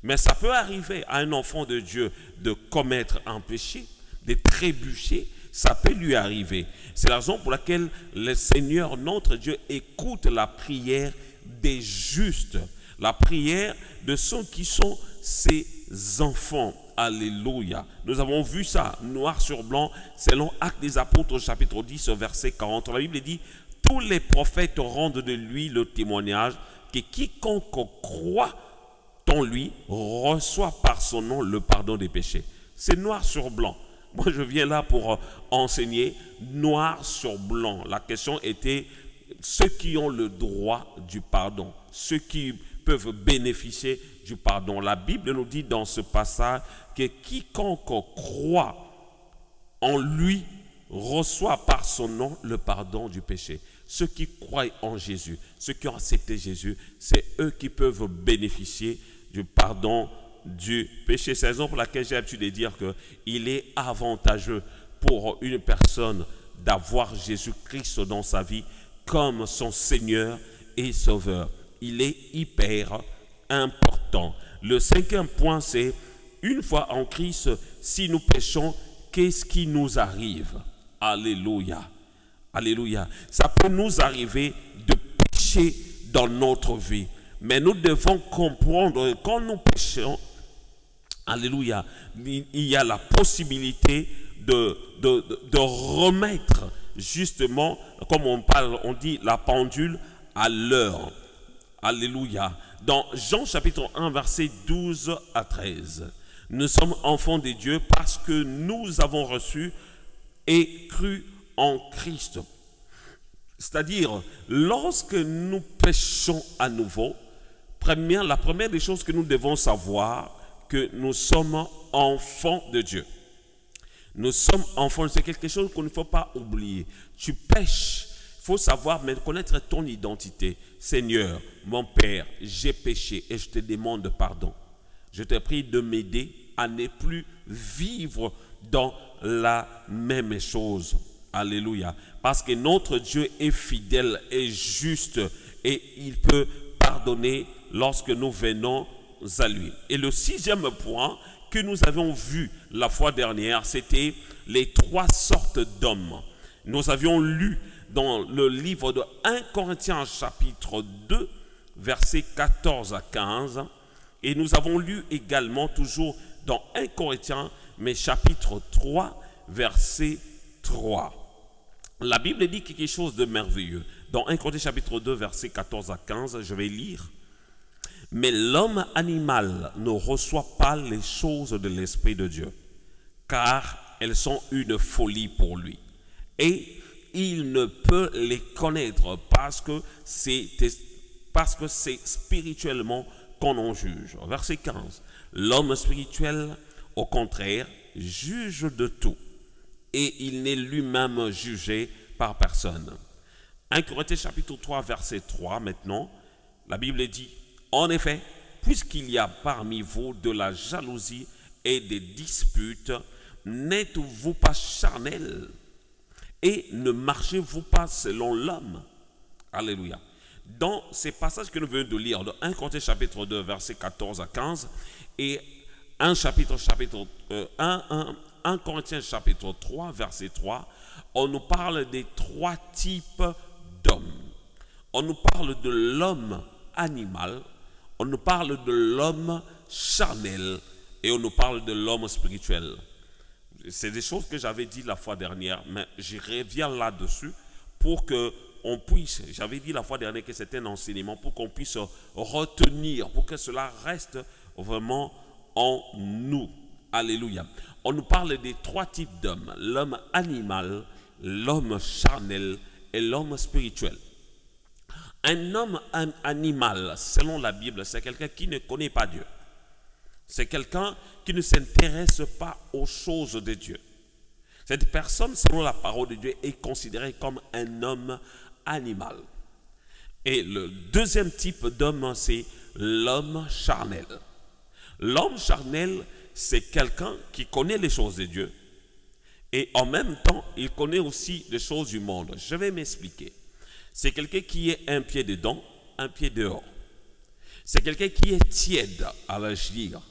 Speaker 1: Mais ça peut arriver à un enfant de Dieu de commettre un péché, de trébucher, ça peut lui arriver. C'est la raison pour laquelle le Seigneur, notre Dieu, écoute la prière des justes, la prière de ceux qui sont ses enfants. Alléluia. Nous avons vu ça, noir sur blanc, selon Actes des Apôtres, chapitre 10, verset 40. La Bible dit, tous les prophètes rendent de lui le témoignage que quiconque croit en lui reçoit par son nom le pardon des péchés. C'est noir sur blanc. Moi, je viens là pour enseigner noir sur blanc. La question était ceux qui ont le droit du pardon, ceux qui peuvent bénéficier du pardon. La Bible nous dit dans ce passage que quiconque croit en lui reçoit par son nom le pardon du péché. Ceux qui croient en Jésus, ceux qui ont accepté Jésus, c'est eux qui peuvent bénéficier du pardon du péché. C'est la raison pour laquelle j'ai l'habitude de dire qu'il est avantageux pour une personne d'avoir Jésus-Christ dans sa vie comme son Seigneur et Sauveur. Il est hyper important. Le cinquième point, c'est une fois en Christ, si nous péchons, qu'est-ce qui nous arrive? Alléluia. Alléluia. Ça peut nous arriver de pécher dans notre vie. Mais nous devons comprendre que quand nous péchons, alléluia, il y a la possibilité de remettre justement, comme on dit, la pendule à l'heure. Alléluia. Dans Jean chapitre 1, verset 12 à 13, nous sommes enfants de Dieu parce que nous avons reçu et cru en Christ. C'est-à-dire, lorsque nous péchons à nouveau, la première des choses que nous devons savoir, que nous sommes enfants de Dieu. Nous sommes enfants, c'est quelque chose qu'il ne faut pas oublier. Tu pêches, il faut savoir, mais connaître ton identité. Seigneur, mon Père, j'ai péché et je te demande pardon. Je te prie de m'aider à ne plus vivre dans la même chose. Alléluia. Parce que notre Dieu est fidèle et juste et il peut pardonner lorsque nous venons à lui. Et le sixième point que nous avions vu la fois dernière, c'était les 3 sortes d'hommes. Nous avions lu dans le livre de 1 Corinthiens chapitre 2, versets 14 à 15. Et nous avons lu également toujours dans 1 Corinthiens, mais chapitre 3, verset 3. La Bible dit quelque chose de merveilleux. Dans 1 Corinthiens chapitre 2, versets 14 à 15, je vais lire. Mais l'homme animal ne reçoit pas les choses de l'Esprit de Dieu, car elles sont une folie pour lui. Et il ne peut les connaître parce que c'est spirituellement qu'on en juge. Verset 15. L'homme spirituel, au contraire, juge de tout, et il n'est lui-même jugé par personne. 1 Corinthiens chapitre 3, verset 3 maintenant, la Bible dit, en effet, puisqu'il y a parmi vous de la jalousie et des disputes, n'êtes-vous pas charnels et ne marchez-vous pas selon l'homme? Alléluia. Dans ces passages que nous venons de lire, de 1 Corinthiens chapitre 2, versets 14 à 15, et 1 Corinthiens chapitre 3, verset 3, on nous parle des 3 types d'hommes. On nous parle de l'homme animal, on nous parle de l'homme charnel et on nous parle de l'homme spirituel. C'est des choses que j'avais dit la fois dernière, mais je reviens là-dessus pour que on puisse, j'avais dit la fois dernière que c'était un enseignement pour qu'on puisse retenir, pour que cela reste vraiment en nous. Alléluia. On nous parle des 3 types d'hommes, l'homme animal, l'homme charnel et l'homme spirituel. Un homme animal, selon la Bible, c'est quelqu'un qui ne connaît pas Dieu. C'est quelqu'un qui ne s'intéresse pas aux choses de Dieu. Cette personne, selon la parole de Dieu, est considérée comme un homme animal. Et le deuxième type d'homme, c'est l'homme charnel. L'homme charnel, c'est quelqu'un qui connaît les choses de Dieu et en même temps, il connaît aussi les choses du monde. Je vais m'expliquer. C'est quelqu'un qui est un pied dedans, un pied dehors. C'est quelqu'un qui est tiède à l'agir.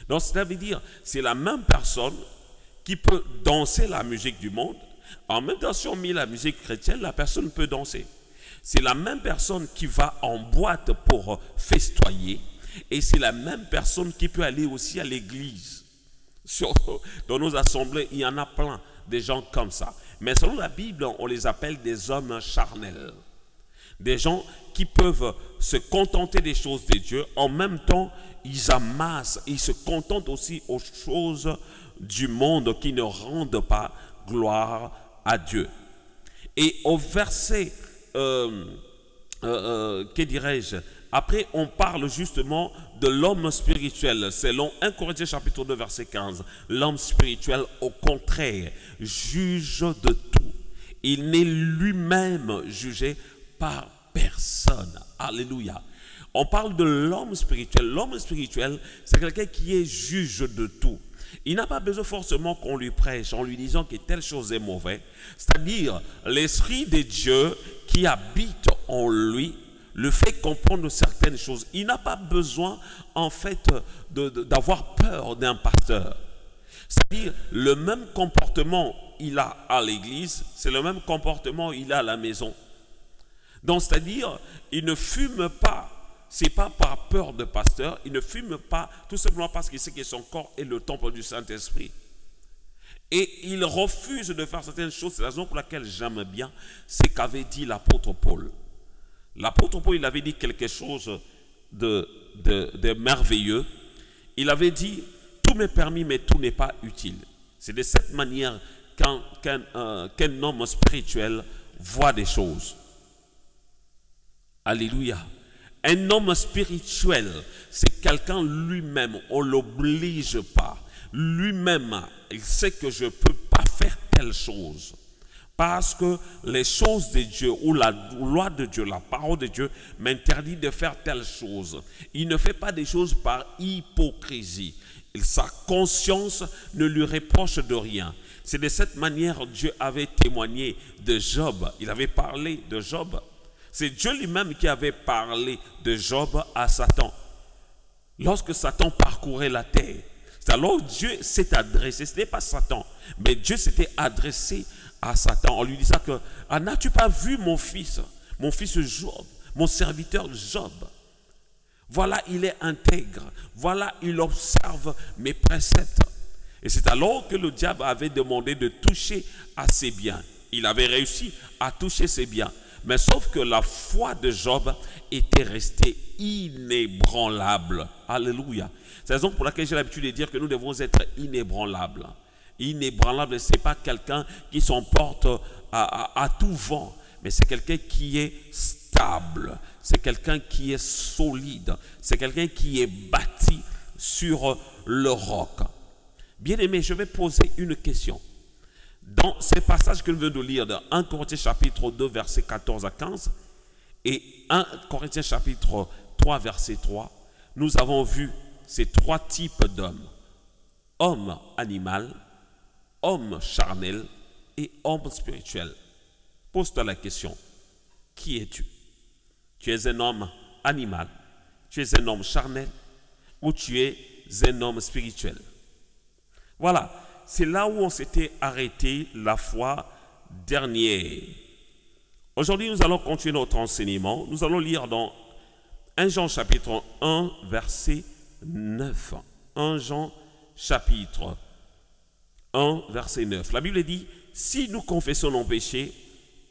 Speaker 1: Donc, ça veut dire, c'est la même personne qui peut danser la musique du monde. En même temps, si on met la musique chrétienne, la personne peut danser. C'est la même personne qui va en boîte pour festoyer. Et c'est la même personne qui peut aller aussi à l'église. Dans nos assemblées, il y en a plein de gens comme ça. Mais selon la Bible, on les appelle des hommes charnels. Des gens qui peuvent se contenter des choses de Dieu. En même temps, ils amassent, ils se contentent aussi aux choses du monde qui ne rendent pas gloire à Dieu. Et au verset, que dirais-je, après on parle justement de l'homme spirituel, selon 1 Corinthiens chapitre 2 verset 15. L'homme spirituel au contraire juge de tout. Il n'est lui-même jugé par personne. Alléluia. On parle de l'homme spirituel. L'homme spirituel, c'est quelqu'un qui est juge de tout. Il n'a pas besoin forcément qu'on lui prêche en lui disant que telle chose est mauvaise. C'est-à-dire, l'Esprit de Dieu qui habite en lui le fait comprendre certaines choses. Il n'a pas besoin, en fait, d'avoir peur d'un pasteur. C'est-à-dire, le même comportement il a à l'église, c'est le même comportement il a à la maison. Donc, c'est-à-dire, il ne fume pas. Ce n'est pas par peur de pasteur, il ne fume pas tout simplement parce qu'il sait que son corps est le temple du Saint-Esprit. Et il refuse de faire certaines choses. C'est la raison pour laquelle j'aime bien ce qu'avait dit l'apôtre Paul. L'apôtre Paul, il avait dit quelque chose de merveilleux. Il avait dit, tout m'est permis, mais tout n'est pas utile. C'est de cette manière qu'un homme spirituel voit des choses. Alléluia. Un homme spirituel, c'est quelqu'un lui-même, on ne l'oblige pas. Lui-même, il sait que je ne peux pas faire telle chose. Parce que les choses de Dieu ou la loi de Dieu, la parole de Dieu m'interdit de faire telle chose. Il ne fait pas des choses par hypocrisie. Sa conscience ne lui reproche de rien. C'est de cette manière que Dieu avait témoigné de Job. Il avait parlé de Job. C'est Dieu lui-même qui avait parlé de Job à Satan. Lorsque Satan parcourait la terre, C'est alors Dieu s'est adressé, ce n'est pas Satan, mais Dieu s'était adressé à Satan en lui disant que « n'as-tu pas vu mon fils Job, mon serviteur Job? Voilà, il est intègre, voilà, il observe mes préceptes. » Et c'est alors que le diable avait demandé de toucher à ses biens. Il avait réussi à toucher ses biens. Mais sauf que la foi de Job était restée inébranlable. Alléluia. C'est la raison pour laquelle j'ai l'habitude de dire que nous devons être inébranlables. Inébranlable, ce n'est pas quelqu'un qui s'emporte à tout vent, mais c'est quelqu'un qui est stable, c'est quelqu'un qui est solide, c'est quelqu'un qui est bâti sur le roc. Bien-aimé, je vais poser une question. Dans ces passages que nous venons de lire, dans 1 Corinthiens chapitre 2, versets 14 à 15, et 1 Corinthiens chapitre 3, verset 3, nous avons vu ces trois types d'hommes. Homme animal, homme charnel et homme spirituel. Pose-toi la question, qui es-tu? Tu es un homme animal, tu es un homme charnel ou tu es un homme spirituel? Voilà, c'est là où on s'était arrêté la fois dernière. Aujourd'hui, nous allons continuer notre enseignement. Nous allons lire dans 1 Jean chapitre 1, verset 9. 1 Jean chapitre 1, verset 9. La Bible dit, si nous confessons nos péchés,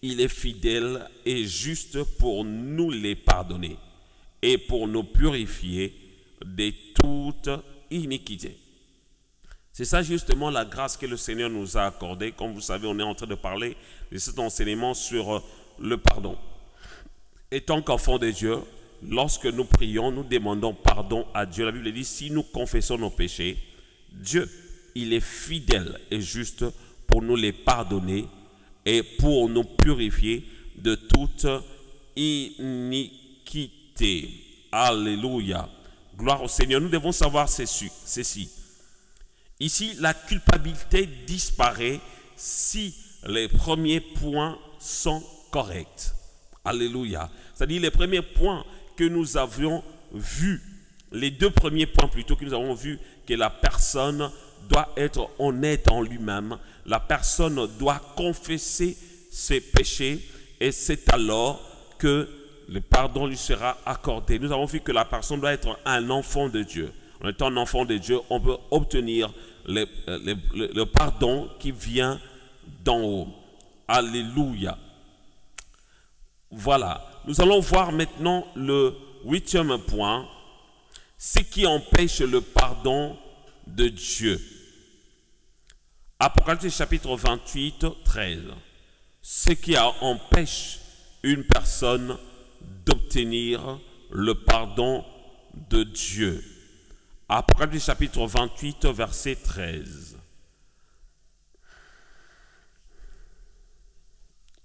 Speaker 1: il est fidèle et juste pour nous les pardonner et pour nous purifier de toute iniquité. C'est ça justement la grâce que le Seigneur nous a accordée. Comme vous savez, on est en train de parler de cet enseignement sur le pardon. Étant qu'enfants de Dieu, lorsque nous prions, nous demandons pardon à Dieu. La Bible dit, si nous confessons nos péchés, Dieu, il est fidèle et juste pour nous les pardonner et pour nous purifier de toute iniquité. Alléluia. Gloire au Seigneur. Nous devons savoir ceci. Ici, la culpabilité disparaît si les premiers points sont corrects. Alléluia. C'est-à-dire les premiers points que nous avions vus, les deux premiers points plutôt que nous avons vus, que la personne doit être honnête en lui-même, la personne doit confesser ses péchés et c'est alors que le pardon lui sera accordé. Nous avons vu que la personne doit être un enfant de Dieu. En étant un enfant de Dieu, on peut obtenir le pardon qui vient d'en haut. Alléluia. Voilà. Nous allons voir maintenant le 8e point. Ce qui empêche le pardon de Dieu. Apocalypse chapitre 28, 13. Ce qui empêche une personne d'obtenir le pardon de Dieu. Apocalypse chapitre 28, verset 13.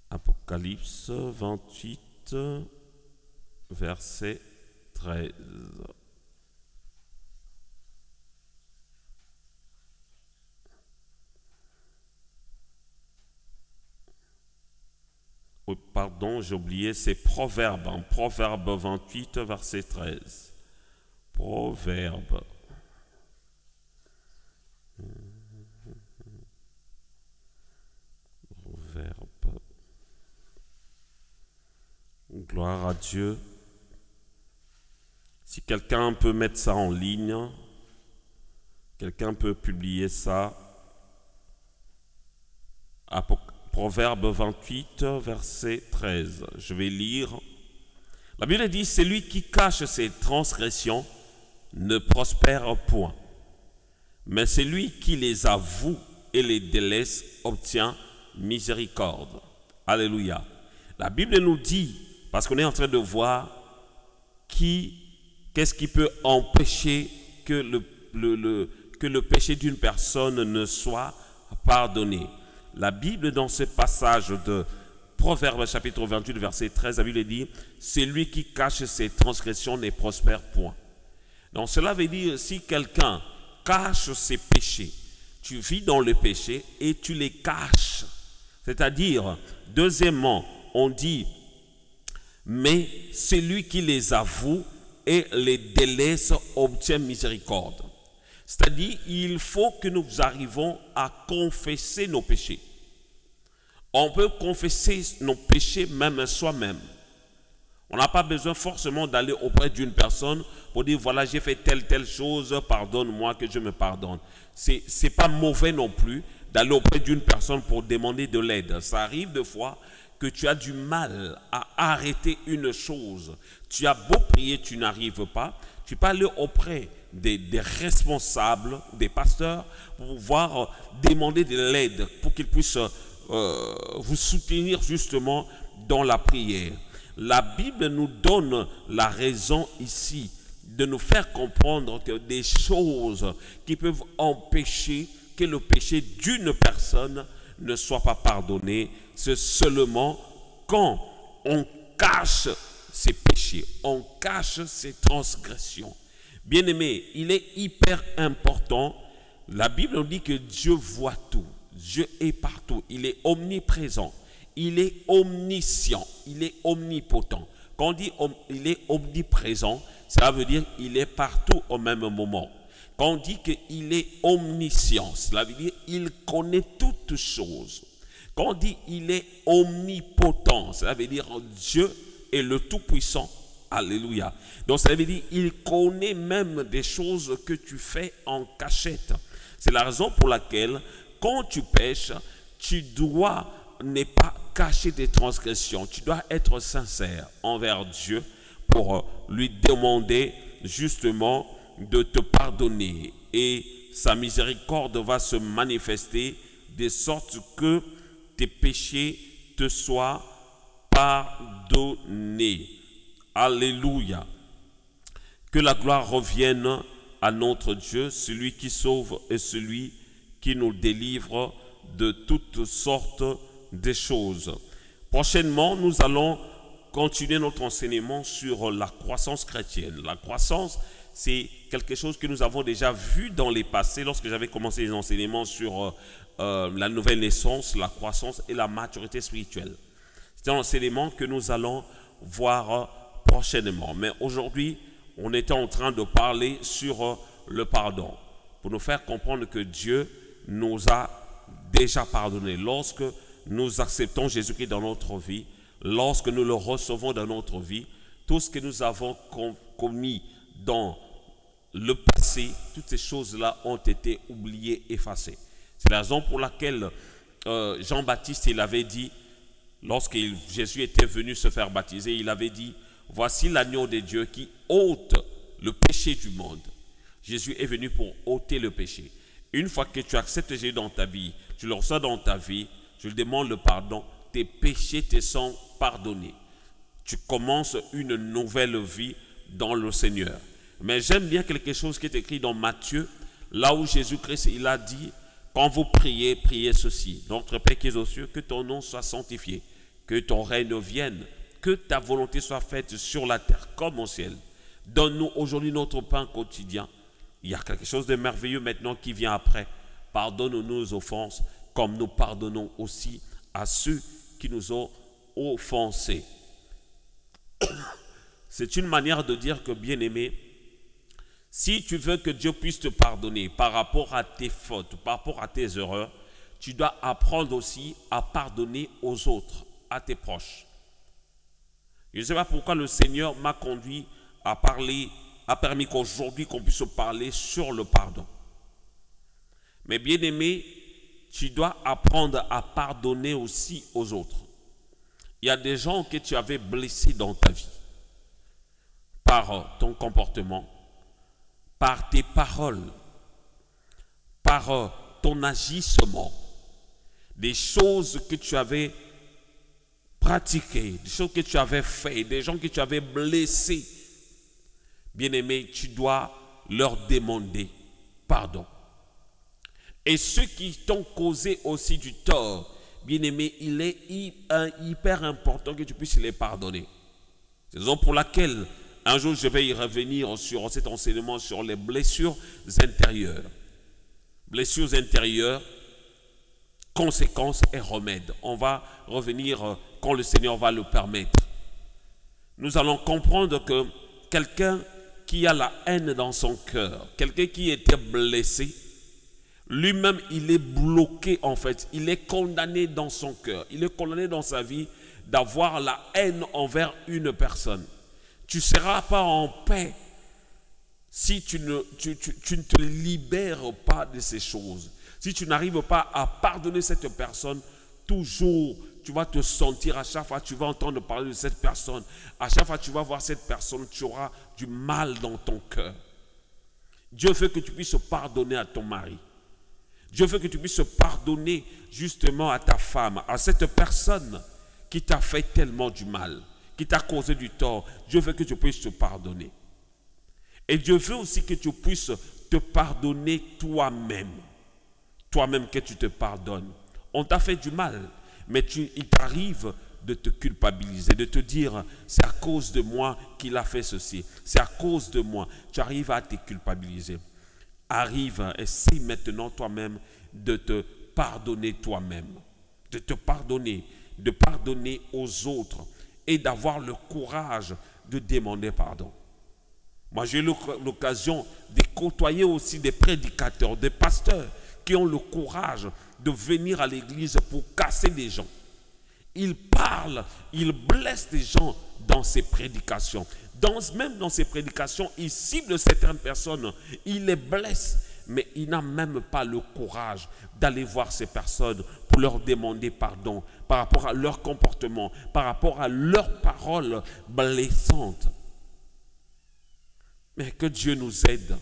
Speaker 1: Apocalypse 28, verset 13. Oh, pardon, j'ai oublié, c'est Proverbe. En Proverbe 28, verset 13. Proverbe. Proverbe. Gloire à Dieu. Si quelqu'un peut mettre ça en ligne, quelqu'un peut publier ça. Proverbe 28, verset 13. Je vais lire. La Bible dit, celui qui cache ses transgressions ne prospère point, mais celui qui les avoue et les délaisse obtient miséricorde. Alléluia. La Bible nous dit, parce qu'on est en train de voir qu'est-ce qui peut empêcher que le péché d'une personne ne soit pardonné. La Bible, dans ce passage de Proverbe chapitre 28, verset 13, la Bible dit, celui qui cache ses transgressions ne prospère point. Donc cela veut dire, si quelqu'un cache ses péchés, tu vis dans le péché et tu les caches. C'est-à-dire, deuxièmement, on dit, mais celui qui les avoue et les délaisse obtient miséricorde. C'est-à-dire, il faut que nous arrivions à confesser nos péchés. On peut confesser nos péchés même soi-même. On n'a pas besoin forcément d'aller auprès d'une personne pour dire, voilà, j'ai fait telle chose, pardonne-moi, que je me pardonne. C'est pas mauvais non plus d'aller auprès d'une personne pour demander de l'aide. Ça arrive des fois que tu as du mal à arrêter une chose. Tu as beau prier, tu n'arrives pas. Tu peux aller auprès des responsables, des pasteurs, pour pouvoir demander de l'aide, pour qu'ils puissent vous soutenir justement dans la prière. La Bible nous donne la raison ici de nous faire comprendre que des choses qui peuvent empêcher que le péché d'une personne ne soit pas pardonné, c'est seulement quand on cache ses péchés, on cache ses transgressions. Bien-aimé, il est hyper important. La Bible nous dit que Dieu voit tout. Dieu est partout. Il est omniprésent. Il est omniscient. Il est omnipotent. Quand on dit il est omniprésent, ça veut dire qu'il est partout au même moment. Quand on dit qu'il est omniscient, cela veut dire qu'il connaît toutes choses. Quand on dit il est omnipotent, cela veut dire Dieu est le Tout-Puissant. Alléluia. Donc ça veut dire qu'il connaît même des choses que tu fais en cachette. C'est la raison pour laquelle quand tu pêches, tu dois ne pas cacher tes transgressions. Tu dois être sincère envers Dieu pour lui demander justement de te pardonner. Et sa miséricorde va se manifester de sorte que tes péchés te soient pardonnés. Alléluia. Que la gloire revienne à notre Dieu, celui qui sauve et celui qui nous délivre de toutes sortes de choses. Prochainement, nous allons continuer notre enseignement sur la croissance chrétienne. La croissance, c'est quelque chose que nous avons déjà vu dans les passés lorsque j'avais commencé les enseignements sur la nouvelle naissance, la croissance et la maturité spirituelle. C'est un enseignement que nous allons voir prochainement. Mais aujourd'hui, on était en train de parler sur le pardon pour nous faire comprendre que Dieu nous a déjà pardonné. Lorsque nous acceptons Jésus-Christ dans notre vie, lorsque nous le recevons dans notre vie, tout ce que nous avons commis dans le passé, toutes ces choses-là ont été oubliées, effacées. C'est la raison pour laquelle Jean-Baptiste, il avait dit, lorsque Jésus était venu se faire baptiser, il avait dit, voici l'agneau de Dieu qui ôte le péché du monde. Jésus est venu pour ôter le péché. Une fois que tu acceptes Jésus dans ta vie, tu le reçois dans ta vie, tu lui demandes le pardon, tes péchés te sont pardonnés. Tu commences une nouvelle vie dans le Seigneur. Mais j'aime bien quelque chose qui est écrit dans Matthieu, là où Jésus-Christ, il a dit, quand vous priez, priez ceci. Notre Père qui es aux cieux, que ton nom soit sanctifié, que ton règne vienne, que ta volonté soit faite sur la terre comme au ciel. Donne-nous aujourd'hui notre pain quotidien. Il y a quelque chose de merveilleux maintenant qui vient après. Pardonne-nous nos offenses comme nous pardonnons aussi à ceux qui nous ont offensés. C'est une manière de dire que, bien-aimé, si tu veux que Dieu puisse te pardonner par rapport à tes fautes, par rapport à tes erreurs, tu dois apprendre aussi à pardonner aux autres, à tes proches. Je ne sais pas pourquoi le Seigneur m'a conduit à parler, a permis qu'aujourd'hui qu'on puisse parler sur le pardon. Mais bien-aimé, tu dois apprendre à pardonner aussi aux autres. Il y a des gens que tu avais blessés dans ta vie par ton comportement, par tes paroles, par ton agissement, des choses que tu avais pratiquées, des choses que tu avais faites, des gens que tu avais blessés. Bien-aimé, tu dois leur demander pardon. Et ceux qui t'ont causé aussi du tort, bien-aimé, il est hyper important que tu puisses les pardonner. C'est la raison pour laquelle un jour je vais y revenir sur cet enseignement sur les blessures intérieures. Blessures intérieures, conséquences et remèdes. On va revenir quand le Seigneur va le permettre. Nous allons comprendre que quelqu'un qui a la haine dans son cœur, quelqu'un qui était blessé, lui-même, il est bloqué en fait. Il est condamné dans son cœur. Il est condamné dans sa vie d'avoir la haine envers une personne. Tu ne seras pas en paix si tu ne te libères pas de ces choses. Si tu n'arrives pas à pardonner cette personne, toujours tu vas te sentir, à chaque fois tu vas entendre parler de cette personne, à chaque fois tu vas voir cette personne, tu auras du mal dans ton cœur. Dieu veut que tu puisses pardonner à ton mari. Dieu veut que tu puisses pardonner justement à ta femme, à cette personne qui t'a fait tellement du mal, qui t'a causé du tort. Dieu veut que tu puisses te pardonner. Et Dieu veut aussi que tu puisses te pardonner toi-même. Toi-même que tu te pardonnes. On t'a fait du mal, mais il t'arrive de te culpabiliser, de te dire c'est à cause de moi qu'il a fait ceci, c'est à cause de moi. Tu arrives à te culpabiliser. Essaye maintenant toi-même de te pardonner toi-même, de te pardonner, de pardonner aux autres et d'avoir le courage de demander pardon. Moi, j'ai eu l'occasion de côtoyer aussi des prédicateurs, des pasteurs qui ont le courage de venir à l'église pour casser des gens. Ils parlent, ils blessent des gens dans ces prédications. Même dans ces prédications, ils ciblent certaines personnes, ils les blessent, mais ils n'ont même pas le courage d'aller voir ces personnes pour leur demander pardon par rapport à leur comportement, par rapport à leurs paroles blessantes. Mais que Dieu nous aide.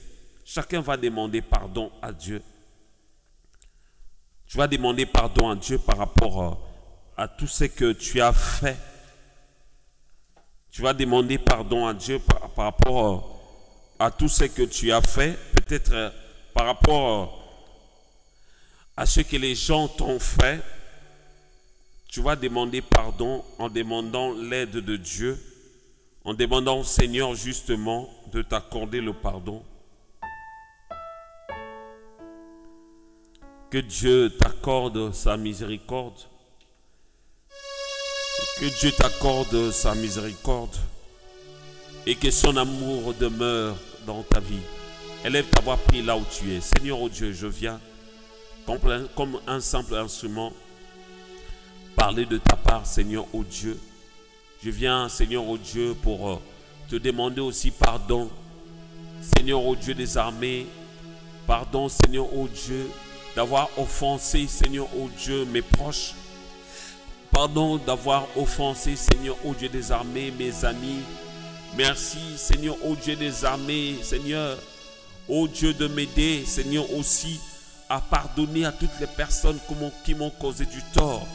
Speaker 1: Chacun va demander pardon à Dieu. Tu vas demander pardon à Dieu par rapport à tout ce que tu as fait. Tu vas demander pardon à Dieu par rapport à tout ce que tu as fait. Peut-être par rapport à ce que les gens t'ont fait. Tu vas demander pardon en demandant l'aide de Dieu. En demandant au Seigneur justement de t'accorder le pardon. Que Dieu t'accorde sa miséricorde. Que Dieu t'accorde sa miséricorde. Et que son amour demeure dans ta vie. Élève ta voix, prie là où tu es. Seigneur, oh Dieu, je viens comme un simple instrument parler de ta part, Seigneur, oh Dieu. Je viens, Seigneur, oh Dieu, pour te demander aussi pardon. Seigneur, oh Dieu des armées, pardon, Seigneur, oh Dieu, d'avoir offensé, Seigneur, oh Dieu, mes proches. Pardon d'avoir offensé, Seigneur, oh Dieu des armées, mes amis. Merci, Seigneur, oh Dieu des armées, Seigneur, oh Dieu, de m'aider, Seigneur, aussi à pardonner à toutes les personnes qui m'ont causé du tort.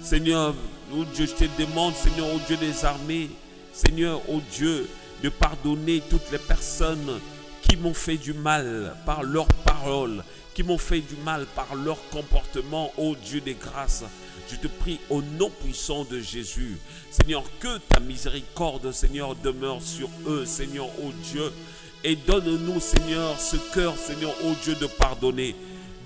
Speaker 1: Seigneur, oh Dieu, je te demande, Seigneur, oh Dieu des armées, Seigneur, oh Dieu, de pardonner toutes les personnes qui m'ont fait du mal par leurs paroles, qui m'ont fait du mal par leur comportement, oh Dieu des grâces. Je te prie au nom puissant de Jésus, Seigneur, que ta miséricorde, Seigneur, demeure sur eux, Seigneur, oh Dieu, et donne-nous, Seigneur, ce cœur, Seigneur, oh Dieu, de pardonner.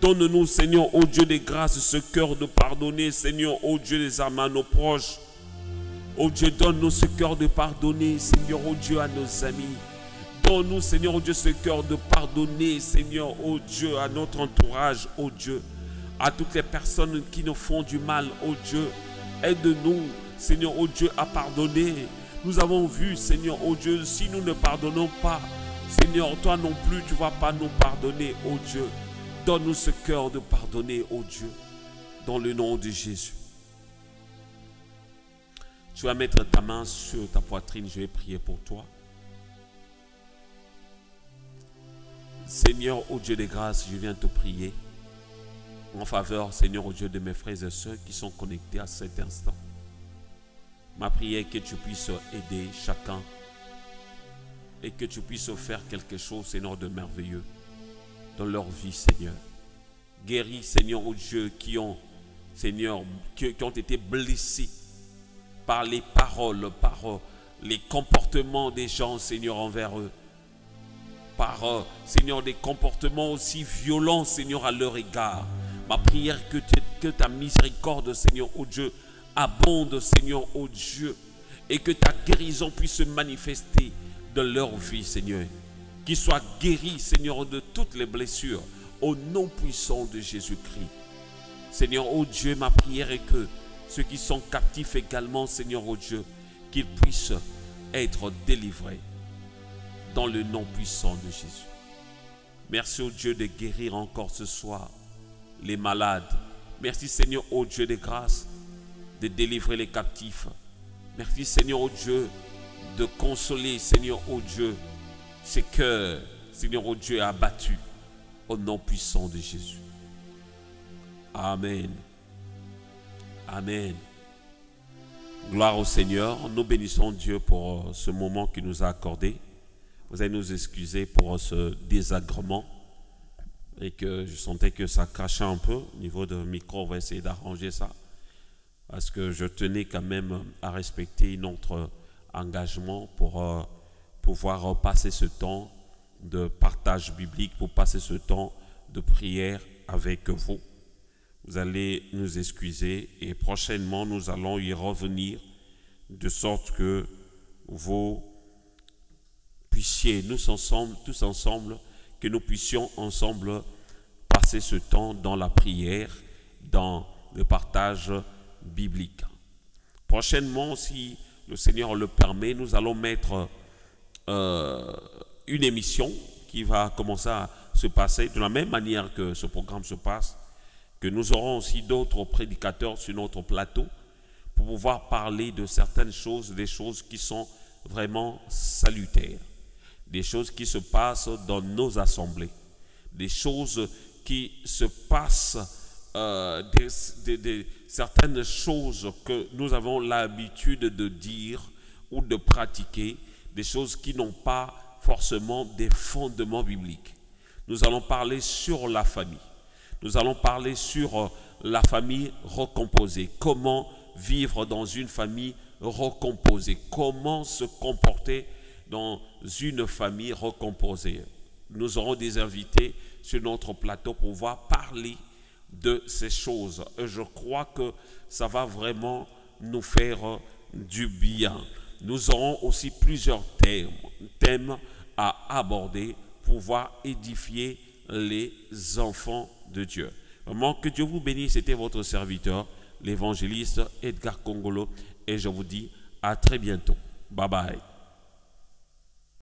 Speaker 1: Donne-nous, Seigneur, ô Dieu des grâces, ce cœur de pardonner, Seigneur, ô Dieu des âmes, à nos proches. Ô Dieu, donne-nous ce cœur de pardonner, Seigneur, ô Dieu, à nos amis. Donne-nous, Seigneur, ô Dieu, ce cœur de pardonner, Seigneur, ô Dieu, à notre entourage, ô Dieu. À toutes les personnes qui nous font du mal, ô Dieu. Aide-nous, Seigneur, ô Dieu, à pardonner. Nous avons vu, Seigneur, ô Dieu, si nous ne pardonnons pas, Seigneur, toi non plus, tu ne vas pas nous pardonner, ô Dieu. Donne-nous ce cœur de pardonner, ô Dieu, dans le nom de Jésus. Tu vas mettre ta main sur ta poitrine, je vais prier pour toi. Seigneur, ô Dieu des grâces, je viens te prier en faveur, Seigneur, ô Dieu, de mes frères et sœurs qui sont connectés à cet instant. Ma prière est que tu puisses aider chacun et que tu puisses faire quelque chose, Seigneur, de merveilleux dans leur vie, Seigneur. Guéris, Seigneur, ô Dieu, qui ont été blessés par les paroles, par les comportements des gens, Seigneur, envers eux. Par, Seigneur, des comportements aussi violents, Seigneur, à leur égard. Ma prière que ta miséricorde, Seigneur, ô Dieu, abonde, Seigneur, ô Dieu, et que ta guérison puisse se manifester de leur vie, Seigneur. Qu'ils soient guéris, Seigneur, de toutes les blessures, au nom puissant de Jésus-Christ. Seigneur, oh Dieu, ma prière est que ceux qui sont captifs également, Seigneur, oh Dieu, qu'ils puissent être délivrés dans le nom puissant de Jésus. Merci, oh Dieu, de guérir encore ce soir les malades. Merci, Seigneur, oh Dieu de grâce, de délivrer les captifs. Merci, Seigneur, oh Dieu, de consoler, Seigneur, oh Dieu, ces cœurs, Seigneur, oh Dieu, abattus, au nom puissant de Jésus. Amen. Amen. Gloire au Seigneur. Nous bénissons Dieu pour ce moment qu'il nous a accordé. Vous allez nous excuser pour ce désagrément et que je sentais que ça crachait un peu au niveau de micro. On va essayer d'arranger ça parce que je tenais quand même à respecter notre engagement pour pouvoir passer ce temps de partage biblique, pour passer ce temps de prière avec vous. Vous allez nous excuser et prochainement nous allons y revenir de sorte que vous puissiez, tous ensemble, que nous puissions ensemble passer ce temps dans la prière, dans le partage biblique. Prochainement, si le Seigneur le permet, nous allons mettre une émission qui va commencer à se passer de la même manière que ce programme se passe, que nous aurons aussi d'autres prédicateurs sur notre plateau pour pouvoir parler de certaines choses, des choses qui sont vraiment salutaires, des choses qui se passent dans nos assemblées, des choses qui se passent, certaines choses que nous avons l'habitude de dire ou de pratiquer, des choses qui n'ont pas forcément des fondements bibliques. Nous allons parler sur la famille. Nous allons parler sur la famille recomposée. Comment vivre dans une famille recomposée? Comment se comporter dans une famille recomposée? Nous aurons des invités sur notre plateau pour pouvoir parler de ces choses. Et je crois que ça va vraiment nous faire du bien. Nous aurons aussi plusieurs thèmes à aborder pour pouvoir édifier les enfants de Dieu. Vraiment, que Dieu vous bénisse. C'était votre serviteur, l'évangéliste Edgar Kongolo, et je vous dis à très bientôt. Bye bye.